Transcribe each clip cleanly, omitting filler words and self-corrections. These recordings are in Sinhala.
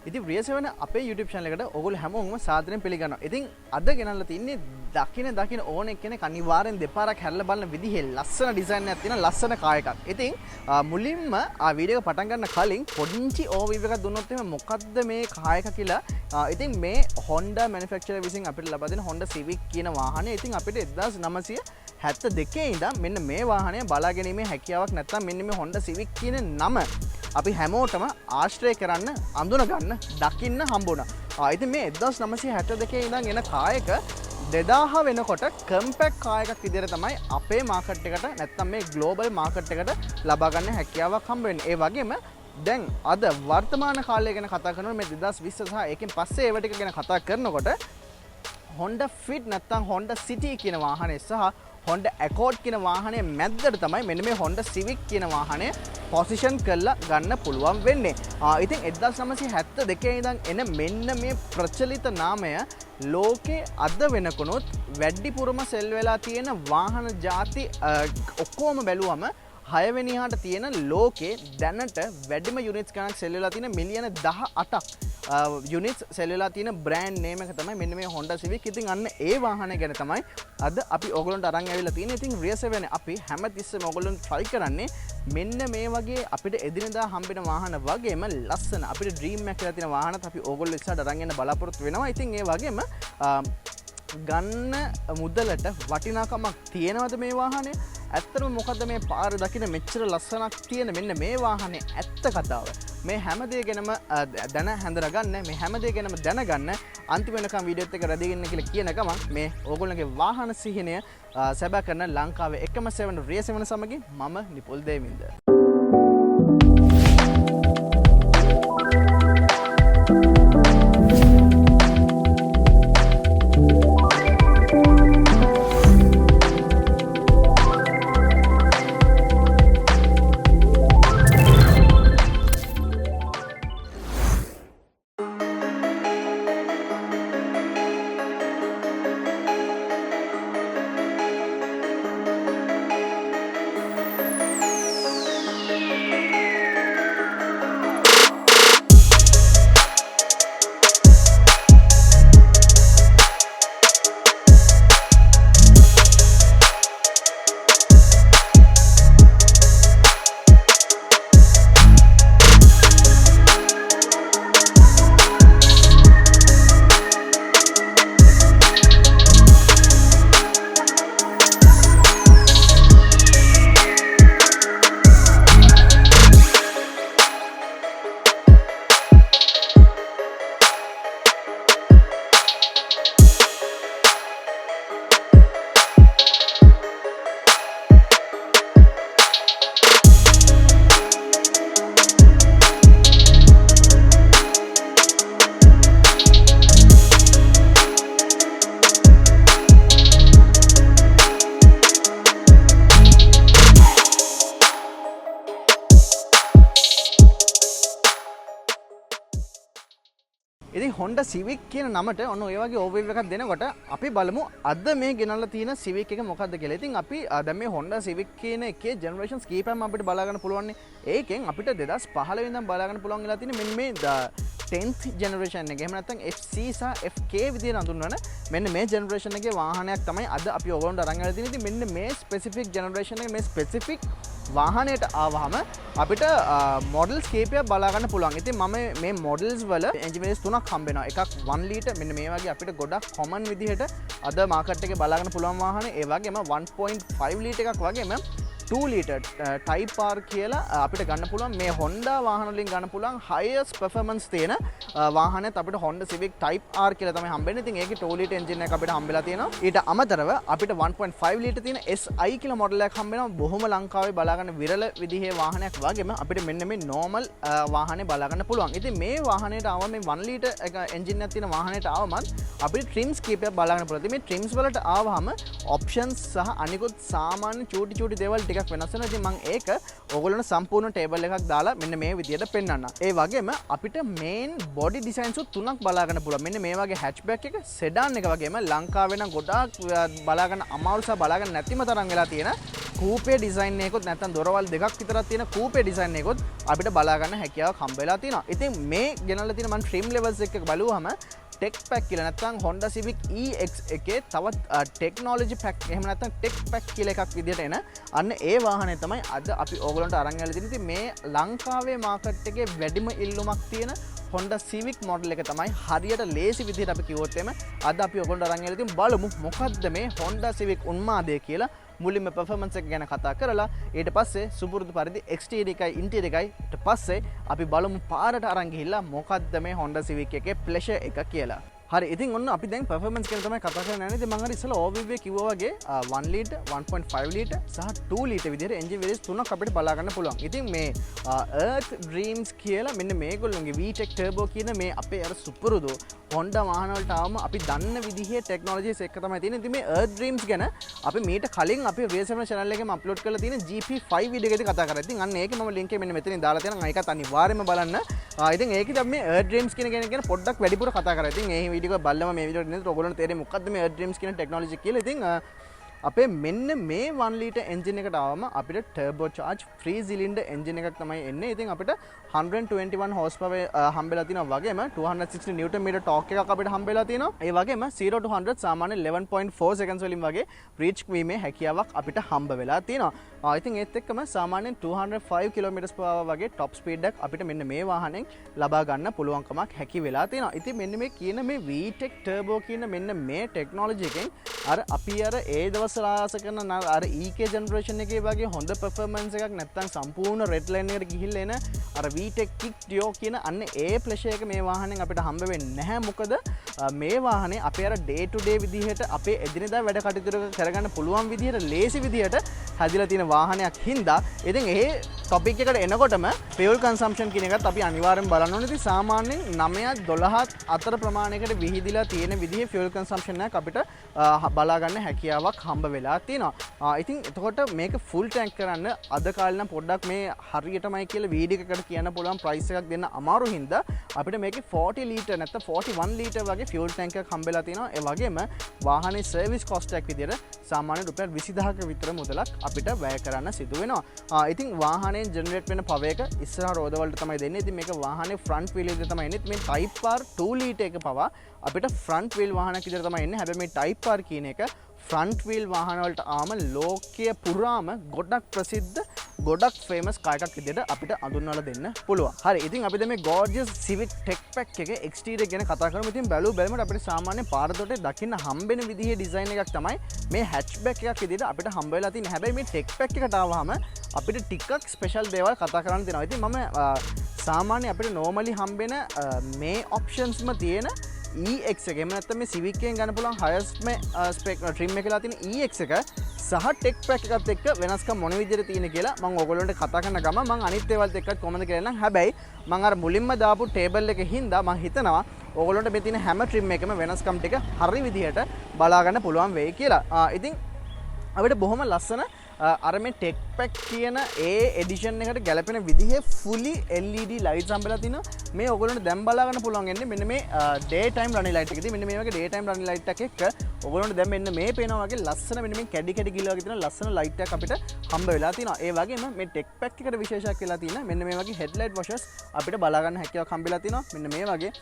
ඉතින් රියසෙවන අපේ YouTube channel එකට ඔයගොල්ලෝ හැමෝම සාදරයෙන් පිළිගන්නවා. ඉතින් අද ගෙනල්ලා තින්නේ දකින ඕන එක්කෙනෙක් අනිවාර්යෙන් දෙපාරක් හැරලා බලන විදිහේ ලස්සන ඩිසයින් එකක් තියෙන ලස්සන කාර් එකක්. ඉතින් මුලින්ම ආ වීඩියෝ එක පටන් ගන්න කලින් පොඩි ඕවර්විව් එකක් දුන්නොත් එහම මොකද්ද මේ කාර් එක කියලා. ඉතින් මේ Honda manufacturer විසින් අපිට ලබා දෙන Honda Civic කියන වාහනේ ඉතින් අපිට 1972 ඉඳන් මෙන්න මේ වාහනය බලා ගැනීමේ හැකියාවක් නැත්නම් මෙන්න මේ Honda Civic කියන නම අපි හැමෝටම ආශ්‍රය කරන්න අඳුන ගන්න දකින්න හම්බුණා. ඉතින් මේ 1962 ඉඳන් එන කාර් එක 2000 වෙනකොට කම්පැක්ට් කාර් එකක් විදිහට තමයි අපේ මාකට් එකට නැත්නම් මේ ග්ලෝබල් මාකට් එකට ලබා ගන්න හැකියාවක් හම්බ වෙන්නේ. ඒ වගේම දැන් අද වර්තමාන කාලය ගැන කතා කරනකොට මේ 2020 සහ ඒකෙන් පස්සේ ඒව ටික ගැන කතා කරනකොට Honda Fit නැත්නම් Honda City කියන වාහනේ සහ Honda Accord කියන වාහනේ මැද්දට තමයි මෙන්න මේ Honda Civic කියන වාහනේ පොසිෂන් කරලා ගන්න පුළුවන් වෙන්නේ. ඉතින් 1972 ඉඳන් එන මෙන්න මේ ප්‍රචලිත නාමය ලෝකේ අද වෙනකොනොත් වැඩිපුරම සෙල් වෙලා තියෙන වාහන ಜಾති ඔක්කොම බැලුවම 6 වෙනි හාට තියෙන ලෝකේ දැනට වැඩිම යුනිට්ස් ගණන් සෙල් වෙලා තියෙන මිලියන 18ක් යුනිට්ස් සෙල් වෙලා තියෙන බ්‍රෑන්ඩ් නේම් එක තමයි මෙන්න මේ Honda Civic. ඉතින් අන්න ඒ වාහනය ගැන තමයි අද අපි ඔයගොල්ලන්ට අරන් ඇවිල්ලා තියෙන්නේ. ඉතින් රියසෙවනේ අපි හැමතිස්සෙම ඔයගොල්ලන්ට try කරන්නේ මෙන්න මේ වගේ අපිට එදිනෙදා හම්බෙන වාහන වගේම ලස්සන අපිට ඩ්‍රීම් එකක් කියලා තියෙන වාහනත් අපි ඔයගොල්ලෝ ඉස්සරහට අරන් යන්න බලාපොරොත්තු වෙනවා. ඉතින් ඒ වගේම ගන්න මුදලට වටිනාකමක් තියෙනවද මේ වාහනේ? ඇත්තටම මොකද්ද මේ පාර දකින්න මෙච්චර ලස්සනක් තියෙන මෙන්න මේ වාහනේ ඇත්ත කතාව. මේ හැමදේ ගැනම දැන හඳුනගන්න මේ හැමදේ ගැනම දැනගන්න අන්තිම වෙනකම් වීඩියෝත් එක රැඳගෙන කියලා කියන ගමන් මේ ඕගොල්ලන්ගේ වාහන සිහිනය සැබෑ කරන ලංකාවේ එකම සෙවන රියසෙවන සමගින් මම නිපුල් දේවින්ද. ඉතින් Honda Civic කියන නමට ඔන්න ඔය වගේ ඕවර්විව් එකක් දෙනකොට අපි බලමු අද මේ ගෙනල්ලා තියෙන Civic එක මොකක්ද කියලා. ඉතින් අපි දැන් මේ Honda Civic කියන එකේ ජෙනරේෂන්ස් කීපයක්ම අපිට බලා ගන්න පුළුවන්. ඒකෙන් අපිට 2015 ඉඳන් බලා ගන්න පුළුවන් වෙලා තියෙන මෙන්න මේ 10th generation එක. එහෙම නැත්නම් FC සහ FK විදිහට හඳුන්වන මෙන්න මේ ජෙනරේෂන් එකේ වාහනයක් තමයි අද අපි ඔයගොල්ලන්ට අරන් ආලා තියෙන්නේ. ඉතින් මෙන්න මේ ස්පෙસિෆික් ජෙනරේෂන් එක මේ ස්පෙસિෆික් වාහනයට ආවහම අපිට මොඩල්ස් කීපයක් බලා ගන්න පුළුවන්. ඉතින් මම මේ මොඩල්ස් වල එන්ජින් තුනක් හම්බ වෙනවා. එකක් 1 ලීටර් මෙන්න මේ වගේ අපිට ගොඩක් කොමන් විදිහට අද මාකට් එකේ බලා ගන්න පුළුවන් වාහනේ. ඒ වගේම 1.5 ලීටර් එකක් වගේම 2 ලීටර් Type R කියලා අපිට ගන්න පුළුවන්. මේ Honda වාහන වලින් ගන්න පුළුවන් highest performance තියෙන වාහනයත් අපිට Honda Civic Type R කියලා තමයි හම්බෙන්නේ. ඉතින් ඒකේ 2 ලීටර් එන්ජින් එකක් අපිට හම්බෙලා තියෙනවා. ඊට අමතරව අපිට 1.5 ලීටර් තියෙන SI කියලා මොඩල් එකක් හම්බ වෙනවා. බොහොම ලංකාවේ බලා ගන්න විරල විදිහේ වාහනයක් වගේම අපිට මෙන්න මේ normal වාහනේ බලා ගන්න පුළුවන්. ඉතින් මේ වාහනේට ආව මේ 1 ලීටර් එක එන්ජින් එකක් තියෙන වාහනේට ආවමත් අපිට trims කීපයක් බලා ගන්න පුළුවන්. ඉතින් මේ trims වලට ආවහම options සහ අනිකුත් සාමාන්‍ය චූටි දේවල් ටික ටිකක් වෙනස් වෙනවා. ඉතින් මම ඒක ඔයගොල්ලන්ට සම්පූර්ණ ටේබල් එකක් දාලා මෙන්න මේ විදිහට පෙන්වන්නම්. ඒ වගේම අපිට මේන් බොඩි ඩිසයින්ස් උත් තුනක් බලා ගන්න පුළුවන්. මෙන්න මේ වගේ හැච්බැක් එක, සෙඩාන් එක වගේම ලංකාවේ නම් ගොඩාක් බලා ගන්න අමාරු සහ බලා ගන්න නැතිම තරම් වෙලා තියෙන කූපේ ඩිසයින් එකකුත් නැත්නම් දොරවල් දෙකක් විතරක් තියෙන කූපේ ඩිසයින් එකකුත් අපිට බලා ගන්න හැකියාවක් හම්බ වෙලා තියෙනවා. ඉතින් මේ ගෙනල්ලා තියෙන මම ට්‍රිම් ලෙවල්ස් එක බලුවාම ටෙක් පැක් කියලා නැත්නම් Honda Civic EX එකේ තවත් ටෙක්නොලොජි පැක් එහෙම නැත්නම් ටෙක් පැක් කියලා එකක් විදිහට එන අන්න ඒ වාහනේ තමයි අද අපි ඕගොල්ලන්ට අරන් යලා තියෙන්නේ. ඉතින් මේ ලංකාවේ මාකට් එකේ වැඩිම ඉල්ලුමක් තියෙන Honda Civic මොඩල් එක තමයි හරියට ලේසි විදිහට අපි කිව්වොත් එimhe අද අපි ඔයගොල්ලන්ට අරන් යලා තියෙන බලමු මොකද්ද මේ Honda Civic උන්මාදය කියලා. මුලින්ම performance එක ගැන කතා කරලා ඊට පස්සේ සුපුරුදු පරිදි exterior එකයි interior එකයි ඊට පස්සේ අපි බලමු පාරට අරන් ගිහිල්ලා මොකද්ද මේ Honda Civic එකේ pleasure එක කියලා. හරි ඉතින් ඔන්න අපි දැන් performance ගැන තමයි කතා කරන්න යන්නේ. ඉතින් මම හරි ඉස්සෙල්ලා overview එක කිව්වා වගේ 1 ලීටර් 1.5 ලීටර් සහ 2 ලීටර් විදිහට engine variants තුනක් අපිට බලා ගන්න පුළුවන්. ඉතින් මේ Earth Dreams කියලා මෙන්න මේගොල්ලෝගේ VTEC turbo කියන මේ අපේ අර සුපුරුදු Honda වාහන වලට ආවම අපි දන්න විදිහේ technologies එක තමයි තියෙන්නේ. ඉතින් මේ Earth Dreams ගැන අපි මීට කලින් අපේ Real7 channel එකේම upload කරලා තියෙන GP5 වීඩියෝ එකේදී කතා කරා. ඉතින් අන්න ඒකේ මම link එක මෙන්න මෙතනින් දාලා තියෙනවා. ඒකත් අනිවාර්යයෙන්ම බලන්න. ඉතින් ඒකේ අපි මේ Earth Dreams කියන ගැන පොඩ්ඩක් වැඩිපුර කතා කරා. ඉතින් මේ වීඩියෝ එක බලලම මේ වීඩියෝ එක ඔයගොල්ලන්ට තේරෙන්නේ මොකද්ද මේ Earth Dreams කියන ටෙක්නොලොජි කියලා. ඉතින් අපේ මෙන්න මේ 1 ලීටර් එන්ජින් එකට ආවම අපිට ටර්බෝ charge 3 සිලින්ඩර් එන්ජින් එකක් තමයි එන්නේ. ඉතින් අපිට 121 horse power හම්බෙලා තිනවා වගේම 260 නිව්ටන් මීටර් ටෝක් එකක් අපිට හම්බෙලා තියෙනවා. ඒ වගේම 0 to 100 සාමාන්‍ය 11.4 seconds වලින් වගේ රීච් වීමේ හැකියාවක් අපිට හම්බ වෙලා තියෙනවා. ඉතින් ඒත් එක්කම සාමාන්‍යයෙන් 205 km/h වගේ top speed එකක් අපිට මෙන්න මේ වාහනෙන් ලබා ගන්න පුළුවන්කමක් හැකි වෙලා තියෙනවා. ඉතින් මෙන්න මේ කියන මේ VTEC turbo කියන මෙන්න මේ ටෙක්නොලොජි එකෙන් අර අපි අර ඒ දවස්වල ආස කරන අර EK generation එකේ වගේ හොඳ performance එකක් නැත්තම් සම්පූර්ණ red line එකට ගිහිල්ලා එන අර VTEC Kick Duo කියන අන්න ඒ pleasure එක මේ වාහනෙන් අපිට හම්බ වෙන්නේ නැහැ. මොකද මේ වාහනේ අපේ අර day to day විදිහට අපේ එදිනෙදා වැඩ කටයුතු කරගන්න පුළුවන් විදිහට ලේසි විදිහට හැදිලා තියෙන වාහනයක් හින්දා ඉතින් ඒ ටොපික් එකට එනකොටම fuel consumption කියන එකත් අපි අනිවාර්යෙන් බලන්න ඕනේ. ඉතින් සාමාන්‍යයෙන් 9 12 අතර ප්‍රමාණයකට විහිදිලා තියෙන විදිහේ fuel consumption එකක් අපිට බලා ගන්න හැකියාවක් හම්බ වෙලා තියෙනවා. ඉතින් එතකොට මේක full tank කරන්න අද කාලේ නම් පොඩ්ඩක් මේ හරියටමයි කියලා වීඩියෝ එකකට කියන්න පුළුවන් price එකක් දෙන්න අමාරු හින්දා අපිට මේකේ 40 ලීටර් නැත්නම් 41 ලීටර් වගේ fuel tank එකක් හම්බෙලා තියෙනවා. ඒ වගේම වාහනේ service cost එකක් විදිහට සාමාන්‍ය රුපියල් 20000ක විතර මුදලක් අපිට වැය කරන්න සිදු වෙනවා. ඉතින් වාහනේ ජෙනරේට් වෙන පවර් එක ඉස්සරහ රෝද වලට තමයි දෙන්නේ. ඉතින් මේක වාහනේ front wheel එකේ තමයි එන්නේ. මේ Type R 2 ලීටර් එක පවා අපිට front wheel වාහනයක් විදිහට තමයි එන්නේ. හැබැයි මේ Type R කියන එක front wheel වාහන වලට ආම ලෝකයේ පුරාම ගොඩක් ප්‍රසිද්ධ ගොඩක් famous කාර් එකක් විදිහට අපිට අඳුන්වලා දෙන්න පුළුවන්. හරි. ඉතින් අපි දැන් මේ gorgeous Civic Tech Pack එකේ exterior ගැන කතා කරමු. ඉතින් බැලුවම අපිට සාමාන්‍ය පාරතොටේ දකින්න හම්බෙන විදිහේ design එකක් තමයි මේ hatchback එකක් විදිහට අපිට හම්බ වෙලා තියෙන්නේ. හැබැයි මේ Tech Pack එකට ආවම අපිට ටිකක් ස්පෙෂල් දේවල් කතා කරන්න තියෙනවා. ඉතින් මම සාමාන්‍ය අපිට normally හම්බෙන මේ optionsම තියෙන EX එක එහෙම නැත්නම් මේ Civic එකෙන් ගන්න පුළුවන් highest මේ spec trim එකලා තියෙන EX එක සහ Tech Pack එකත් එක්ක වෙනස්කම් මොන විදිහට තියෙන කියලා මම ඔයගොල්ලන්ට කතා කරන ගම මම අනිත් ඒවාත් එක්කත් කොහොමද කියලා නම් හැබැයි මම අර මුලින්ම දාපු ටේබල් එකේ හින්දා මම හිතනවා ඔයගොල්ලන්ට මේ තියෙන හැම trim එකම වෙනස්කම් ටික හරි විදිහට බලා ගන්න පුළුවන් වෙයි කියලා. ඉතින් අපිට බොහොම ලස්සන අර මේ Tech Pack කියන ඒ එඩිෂන් එකට ගැලපෙන විදිහේ fully LED lights හම්බෙලා තිනවා. මේ ඔයගොල්ලන්ට දැන් බලා ගන්න පුළුවන් එන්නේ මෙන්න මේ day time running light එකදී මෙන්න මේ වගේ day time running light එකක් එක්ක ඔයගොල්ලන්ට දැන් මෙන්න මේ පේනවා වගේ ලස්සන මෙන්න මේ කැඩි කැඩි ගිල වගේ තියෙන ලස්සන light එකක් අපිට හම්බ වෙලා තිනවා. ඒ වගේම මේ Tech Pack එකට විශේෂයක් වෙලා තියෙන මෙන්න මේ වගේ headlight washers අපිට බලා ගන්න හැකියාවක් හම්බෙලා තිනවා. මෙන්න මේ වගේ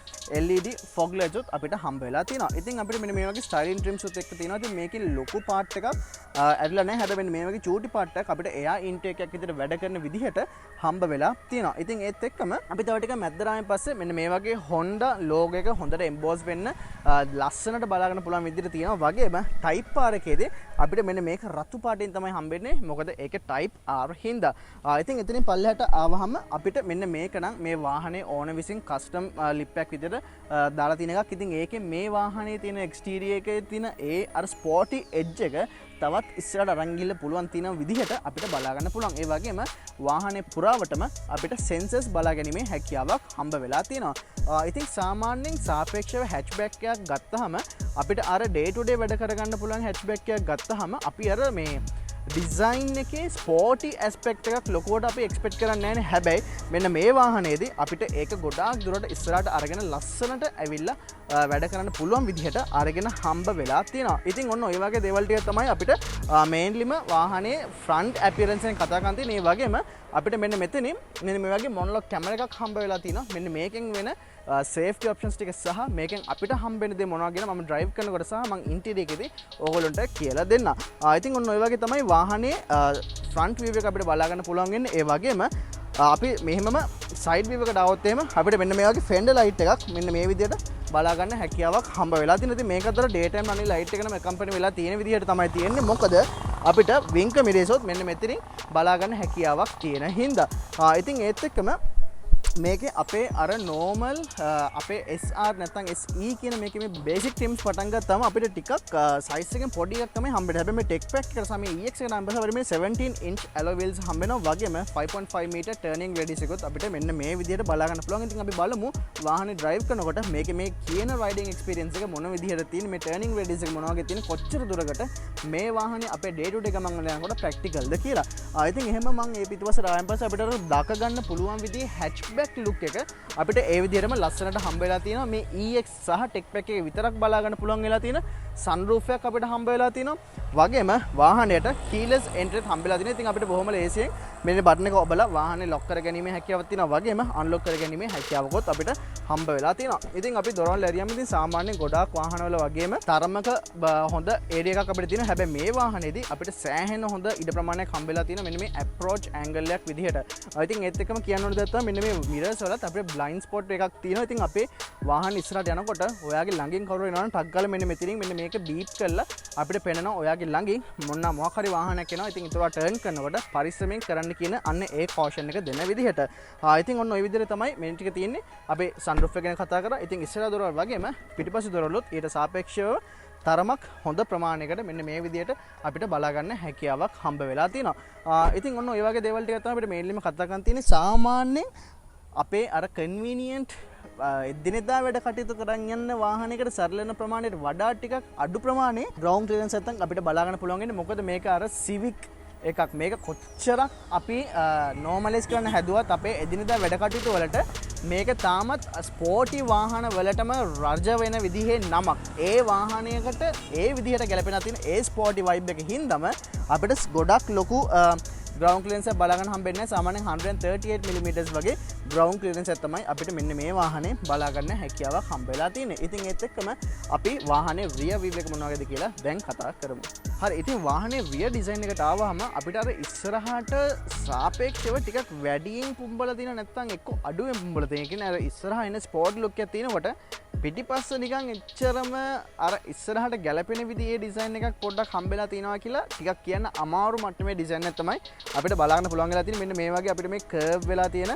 LED fog lights උත් අපිට හම්බ වෙලා තිනවා. ඉතින් අපිට මෙන්න මේ වගේ styling trims උත් එක්ක තියෙනවා. ඉතින් මේකේ ලොකු part එකක් ඇවිල්ලා නැහැ. හැබැයි මෙන්න මේ වගේ චූටි part එකක් අපිට air intake එකක් විදිහට වැඩ කරන විදිහට හම්බ වෙලා තියෙනවා. ඉතින් ඒත් එක්කම අපි තව ටිකක් මැද්දරාමෙන් පස්සේ මෙන්න මේ වගේ Honda logo එක හොඳට emboss වෙන්න ලස්සනට බලා ගන්න පුළුවන් විදිහට තියෙනවා. වගේම Type R එකේදී අපිට මෙන්න මේක රතු පාටින් තමයි හම්බෙන්නේ. මොකද ඒකේ Type R හින්දා. ඉතින් එතනින් පල්ලෙහාට ආවහම අපිට මෙන්න මේක නම් මේ වාහනේ ඕන විසින් custom lip pack විදිහට දාලා තියෙන එකක්. ඉතින් ඒකේ මේ වාහනේ තියෙන exterior එකේ තියෙන ඒ අර sporty edge එක තවත් ඉස්සරහට අරන් ගිහිල්ලා පුළුවන් තියෙන විදිහට අපිට බලා ගන්න පුළුවන්. ඒ වගේම වාහනේ පුරාවටම අපිට sensors බලා ගැනීමේ හැකියාවක් හම්බ වෙලා තියෙනවා. ඉතින් සාමාන්‍යයෙන් සාපේක්ෂව hatchback එකක් ගත්තාම අපිට අර day to day වැඩ කරගන්න පුළුවන් hatchback එකක් ගත්තාම අපි අර මේ ඩිසයින් එකේ ස්පෝටි ඇස්පෙක්ට් එකක් ලොකුවට අපි එක්ස්පෙක්ට් කරන්නේ නැහැ නේ. හැබැයි මෙන්න මේ වාහනේදී අපිට ඒක ගොඩාක් දුරට ඉස්සරහට අරගෙන ලස්සනට ඇවිල්ලා වැඩ කරන්න පුළුවන් විදිහට අරගෙන හම්බ වෙලා තියෙනවා. ඉතින් ඔන්න ඔය වගේ දේවල් ටික තමයි අපිට මේන්ලිම වාහනේ ෆ්‍රන්ට් අපියරන්ස් එකෙන් කතා කරන් තියෙන්නේ. ඒ වගේම අපිට මෙන්න මෙතනින් මෙන්න මේ වගේ මොනොලොක් කැමරා එකක් හම්බ වෙලා තිනවා. මෙන්න මේකෙන් වෙන සේෆ්ටි ඔප්ෂන්ස් ටික සහ මේකෙන් අපිට හම්බෙන දේ මොනවද කියලා මම ඩ්‍රයිව් කරනකොට සහ මම ඉන්ටීරියර් එකේදී ඕගොල්ලන්ට කියලා දෙන්නම්. ඉතින් ඔන්න ඔය වගේ තමයි වාහනේ ෆ්‍රන්ට් වීව් එක අපිට බලා ගන්න පුළුවන් වෙන්නේ. ඒ වගේම අපි මෙහෙමම සයිඩ් වීව් එකට આવොත් එහෙම අපිට මෙන්න මේ වගේ ෆෙන්ඩර් ලයිට් එකක් මෙන්න මේ විදිහට බලා ගන්න හැකියාවක් හම්බ වෙලා තියෙනවා. ඉතින් මේක අතර ඩේ ටයිම් රනින් ලයිට් එකනම කම්පැනි වෙලා තියෙන විදිහට තමයි තියෙන්නේ. මොකද අපිට වින්ක මිරේසොත් මෙන්න මෙතනින් බලා ගන්න හැකියාවක් තියෙන හින්දා. ඉතින් ඒත් එක්කම මේකේ අපේ අර නෝමල් අපේ SR නැත්නම් SE කියන මේකේ මේ බේසික් ට්‍රිම්ස් පටන් ගත්තාම අපිට ටිකක් සයිස් එකෙන් පොඩි එකක් තමයි හම්බෙන්නේ. හැබැයි මේ ටෙක් පැක් එකට සමේ EX එක නම් බසවර මේ 17 inch alloy wheels හම්බෙනවා. වගේම 5.5 meter turning radius එකත් අපිට මෙන්න මේ විදිහට බලා ගන්න පුළුවන්. ඉතින් අපි බලමු වාහනේ drive කරනකොට මේකේ මේ කියන riding experience එක මොන විදිහට තියෙන, මේ turning radius එක මොන වගේ තියෙන, කොච්චර දුරකට මේ වාහනේ අපේ day to day ගමන් වල යනකොට practical ද කියලා. ඉතින් එහෙම මම මේ පිටුපසට ආයන් පස්සේ අපිට දක ගන්න පුළුවන් විදිහේ hatchback ලුක් එක අපිට ඒ විදිහටම ලස්සනට හම්බ වෙලා තියෙනවා. මේ EX සහ ටෙක් පැක් එකේ විතරක් බලා ගන්න පුළුවන් වෙලා තියෙන sunroof එකක් අපිට හම්බ වෙලා තියෙනවා. වගේම වාහනයට keyless entry හම්බ වෙලා තියෙනවා. ඉතින් අපිට බොහොම ලේසියෙන් මෙන්න බටන් එක ඔබලා වාහනේ lock කරගැනීමේ හැකියාවක් තියෙනවා. වගේම unlock කරගැනීමේ හැකියාවකොත් අපිට හම්බ වෙලා තියෙනවා. ඉතින් අපි දොරවල් ඇරියම් ඉතින් සාමාන්‍යයෙන් ගොඩාක් වාහනවල වගේම තරමක හොඳ ඒරියා එකක් අපිට තියෙනවා. හැබැයි මේ වාහනේදී අපිට සෑහෙන හොඳ ඉඩ ප්‍රමාණයක් හම්බ වෙලා තියෙනවා මෙන්න මේ approach angle එකක් විදිහට. ඉතින් ඒත් එක්කම කියන්න ඕනේ දැක්කම මෙන්න මේ mirrors වලත් අපිට blind spot එකක් තියෙනවා. ඉතින් අපේ වාහන ඉස්සරහට යනකොට ඔයාගේ ළඟින් කවුරු එනවා නම් ටක් ගාලා මෙන්න මෙතනින් මෙන්න මේක බීප් කරලා අපිට පේනවා ඔයාගේ ළඟින් මොකක් හරි වාහනයක් එනවා. ඉතින් ඒතර ටර්න් කරනකොට පරිස්සමෙන් කරන්න කියන අන්න ඒ caution එක දෙන විදිහට. ඉතින් ඔන්න ඔය විදිහට තමයි මේ ටික තියෙන්නේ. අපේ sunroof එක ගැන කතා කරා. ඉතින් ඉස්සරහ දොරවල් වගේම පිටිපස්සේ දොරවලුත් ඊට සාපේක්ෂව තරමක් හොඳ ප්‍රමාණයකට මෙන්න මේ විදිහට අපිට බලා ගන්න හැකියාවක් හම්බ වෙලා තියෙනවා. ඉතින් ඔන්න ඔය වගේ දේවල් ටික තමයි අපිට මේන්ලිම කතා කරන් තියෙන්නේ. සාමාන්‍යයෙන් අපේ අර කන්වීනියන්ට් එදිනෙදා වැඩ කටයුතු කරන් යන වාහනයකට සරලන ප්‍රමාණයට වඩා ටිකක් අඩු ප්‍රමාණයේ ග්‍රවුන්ඩ් ක්ලියරන්ස් නැත්නම් අපිට බලා ගන්න පුළුවන් වෙන්නේ. මොකද මේක අර සිවික් එකක්. මේක කොච්චරක් අපි නෝමලයිස් කරන්න හැදුවත් අපේ එදිනෙදා වැඩ කටයුතු වලට මේක තාමත් ස්පෝටි වාහන වලටම රජ වෙන විදිහේ නමක්. ඒ වාහනයකට ඒ විදිහට ගැලපෙන තියෙන ඒ ස්පෝටි වයිබ් එක හින්දාම අපිට ගොඩක් ලොකු ග්‍රවුන්ඩ් ක්ලියරන්ස් එක බලා ගන්න හම්බෙන්නේ නැහැ. සාමාන්‍යයෙන් 138 mm වගේ ග්‍රවුන්ඩ් ක්ලියරන්ස් එක තමයි අපිට මෙන්න මේ වාහනේ බලා ගන්න හැකියාවක් හම්බ වෙලා තියෙන්නේ. ඉතින් ඒත් එක්කම අපි වාහනේ රියර් වීල් එක මොන වගේද කියලා දැන් කතා කරමු. හරි, ඉතින් වාහනේ රියර් ඩිසයින් එකට ආවහම අපිට අර ඉස්සරහට සාපේක්ෂව ටිකක් වැඩියෙන් පුම්බලා තියෙන නැත්නම් එක්ක අඩුවෙන් පුම්බලා තියෙන. කියන්නේ අර ඉස්සරහා එන ස්පෝර්ට් ලුක් එකක් තියෙනකොට පිටිපස්ස නිකන් එච්චරම අර ඉස්සරහට ගැලපෙන විදිහේ ඩිසයින් එකක් පොඩ්ඩක් හම්බෙලා තියෙනවා කියලා ටිකක් කියන්න අමාරු මට්ටමේ ඩිසයින් එකක් තමයි අපිට බලා ගන්න පුළුවන් වෙලා තියෙන්නේ. මෙන්න මේ වගේ අපිට මේ කර්ව් වෙලා තියෙන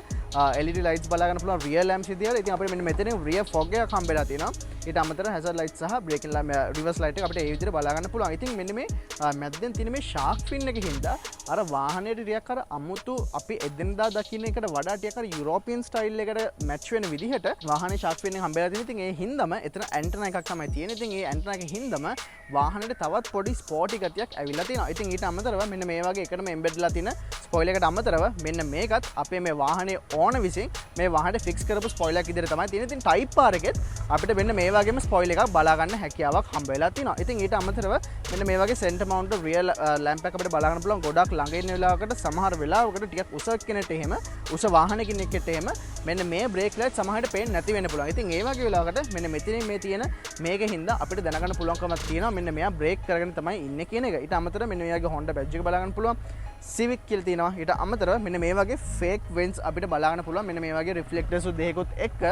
LED lights බලා ගන්න පුළුවන් rear lamps විදියට. ඉතින් අපිට මෙන්න මෙතන rear fog එකක් හම්බෙලා තියෙනවා. ඊට අමතරව hazard lights සහ braking reverse light එක අපිට ඒ විදිහට බලා ගන්න පුළුවන්. ඉතින් මෙන්න මේ මැද්දෙන් තියෙන මේ shark fin එක හින්දා අර වාහනයේ ටිකක් අර අමුතු අපි එදිනදා දකින්න එකට වඩා ටිකක් අර යුරෝපියන් ස්ටයිල් එකට මැච් වෙන විදිහට වාහනේ shark fin එක හම්බෙලා තියෙනවා. ඉතින් ඒ හින්දාම එතන ඇන්ටනා එකක් තමයි තියෙන්නේ. ඉතින් ඒ ඇන්ටනා එකේ හින්දාම වාහනේට තවත් පොඩි ස්පෝටි ගතියක් ඇවිල්ලා තියෙනවා. ඉතින් ඊට අමතරව මෙන්න මේ වගේ එකටම එම්බෙඩ්ලා තියෙන ස්පොයිලර් එකට අමතරව මෙන්න මේකත් අපේ මේ වාහනේ ඕන විසින් මේ වාහනේ ෆික්ස් කරපු ස්පොයිලර් එකක් විදිහට තමයි තියෙන්නේ. ඉතින් ටයිප් R එකෙත් අපිට මෙන්න මේ වගේම ස්පොයිලර් එකක් බලා ගන්න හැකියාවක් හම්බ වෙලා තියෙනවා. ඉතින් ඊට අමතරව මෙන්න මේ වගේ සෙන්ටර් මවුන්ට් රියර් ලැම්ප් එකක් අපිට බලා ගන්න පුළුවන්. ගොඩක් ළඟ ඉන්න වෙලාවකට සමහර වෙලාවකට ටිකක් උස කෙනෙක්ට එහෙම උස වාහනයකින් එක්කෙට එහෙම මෙන්න මේ බ්‍රේක් ලයිට් සමහරට පේන්නේ නැති වෙන්න පුළුවන්. ඉතින් ඒ වගේ වෙලාවකට මෙන්න මෙතනින් මේ තියෙන මේකෙන් හින්දා අපිට දැනගන්න පුළුවන්කමක් තියෙනවා මෙන්න මෙයා බ්‍රේක් කරගෙන තමයි ඉන්නේ කියන එක. ඊට අමතරව මෙන්න මෙයාගේ Honda badge එක බලා ගන්න පුළුවන්. Civic කියලා තියෙනවා. ඊට අමතරව මෙන්න මේ වගේ fake vents අපිට බලා ගන්න පුළුවන්. මෙන්න මේ වගේ reflectors දෙකකුත් එක්ක.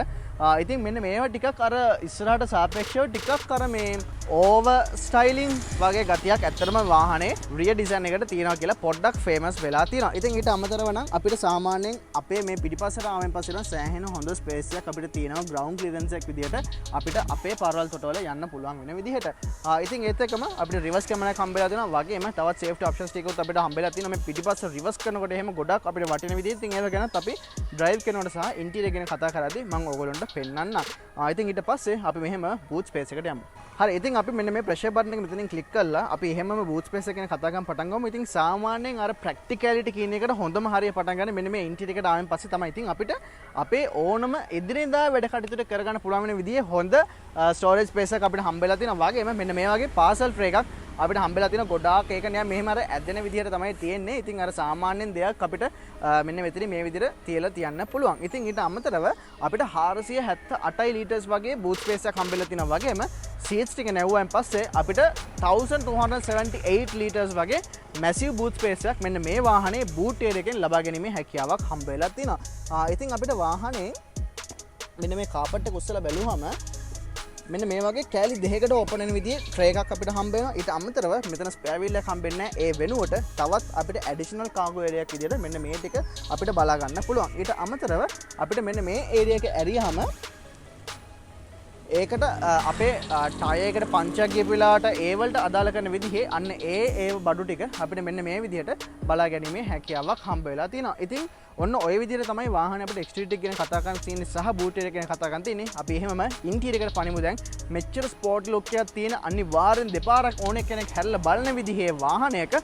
ඉතින් මෙන්න මේවා ටිකක් අර ඉස්සරහට සාපේක්ෂව ටිකක් අර මේ ඕවර් ස්ටයිලින් වගේ ගතියක් ඇත්තටම වාහනේ rear design එකට තියෙනවා කියලා පොඩ්ඩක් famous වෙලා තියෙනවා. ඉතින් ඊට අමතරව නම් අපිට සාමාන්‍යයෙන් අපේ මේ පිටිපස්සට ආවෙන් පස්සේ සෑහෙන හොඳ space එකක් අපිට තියෙනවා ground clearance එකක් විදියට අපිට අපේ පාරවල් තොටවල යන්න පුළුවන් වෙන විදිහට. ඉතින් ඒත් එක්කම අපිට reverse camera එකක් හම්බෙලා තියෙනවා. වගේම තවත් safety options ටිකකුත් අපිට හම්බෙලා තියෙනවා. මේ පිටිපස්ස reverse කරනකොට එහෙම ගොඩක් අපිට වටින විදිහට. ඉතින් ඒව ගැනත් අපි drive කරනකොට සහ interior ගැන කතා කරද්දී මම ඔයගොල්ලන්ට පෙන්නන්නම්. ඉතින් ඊට පස්සේ අපි මෙහෙම boot space එකට යමු. හරි, ඉතින් අපි මෙන්න මේ ප්‍රෙෂර් බටන් එක මෙතනින් ක්ලික් කරලා අපි එහෙමම බූට් ස්පේස් එක ගැන කතා කරන් පටන් ගමු. ඉතින් සාමාන්‍යයෙන් අර ප්‍රැක්ටිකැලිටි කියන එකට හොඳම හරිය පටන් ගන්න මෙන්න මේ ඉන්ටීරියර් එකට ආවෙන් පස්සේ තමයි. ඉතින් අපිට අපේ ඕනම එදිනෙදා වැඩ කටයුතු කරගන්න පුළුවන් වෙන විදිහේ හොඳ ස්ටෝරේජ් ස්පේස් එකක් අපිට හම්බෙලා තියෙනවා. වගේම මෙන්න මේ වගේ පාසල් ට්‍රේ එකක් අපිට හම්බෙලා තියෙන ගොඩාක් ඒක නිකන් මෙහෙම අර ඇදෙන විදිහට තමයි තියෙන්නේ. ඉතින් අර සාමාන්‍යයෙන් දෙයක් අපිට මෙන්න මෙතන මේ විදිහට තියලා තියන්න පුළුවන්. ඉතින් ඊට අමතරව අපිට 478 ලීටර්ස් වගේ බූට් ස්පේස් එකක් හම්බෙලා තියෙනවා. වගේම සීට්ස් ටික නැවුවාන් පස්සේ අපිට 1278 ලීටර්ස් වගේ මැසිව් බූට් ස්පේස් එකක් මෙන්න මේ වාහනේ බූට් එරියා එකෙන් ලබා ගැනීමේ හැකියාවක් හම්බෙලා තියෙනවා. ඉතින් අපිට වාහනේ මෙන්න මේ කාපට් එක උස්සලා බැලුවම මෙන්න මේ වගේ කෑලි දෙකකට ඕපන් වෙන විදිහේ ට්‍රේ එකක් අපිට හම්බ වෙනවා. ඊට අමතරව මෙතන ස්පෙයා වීල් එකක් හම්බෙන්නේ නැහැ. ඒ වෙනුවට තවත් අපිට ඇඩිෂනල් කාගෝ ඒරියා එකක් විදිහට මෙන්න මේ ටික අපිට බලා ගන්න පුළුවන්. ඊට අමතරව අපිට මෙන්න මේ ඒරියා එක ඇරියාම ඒකට අපේ ටයර් එකට පංචර් ගියපු වෙලාවට ඒ වලට අදාළ කරන විදිහේ අන්න ඒ බඩු ටික අපිට මෙන්න මේ විදිහට බලා ගැනීමේ හැකියාවක් හම්බ වෙලා තියෙනවා. ඉතින් ඔන්න ඔය විදිහට තමයි වාහනේ අපිට එක්ස්ටීරියර් එක ගැන කතා කරන්න තියෙන්නේ සහ බූට් එක ගැන කතා කරන්න තියෙන්නේ. අපි එහෙමම ඉන්ටීරියර් එකට පනිමු දැන්. මෙච්චර ස්පෝර්ට් ලුක් එකක් තියෙන අනිවාර්යෙන් දෙපාරක් ඕනෙක් කෙනෙක් හැරලා බලන විදිහේ වාහනයක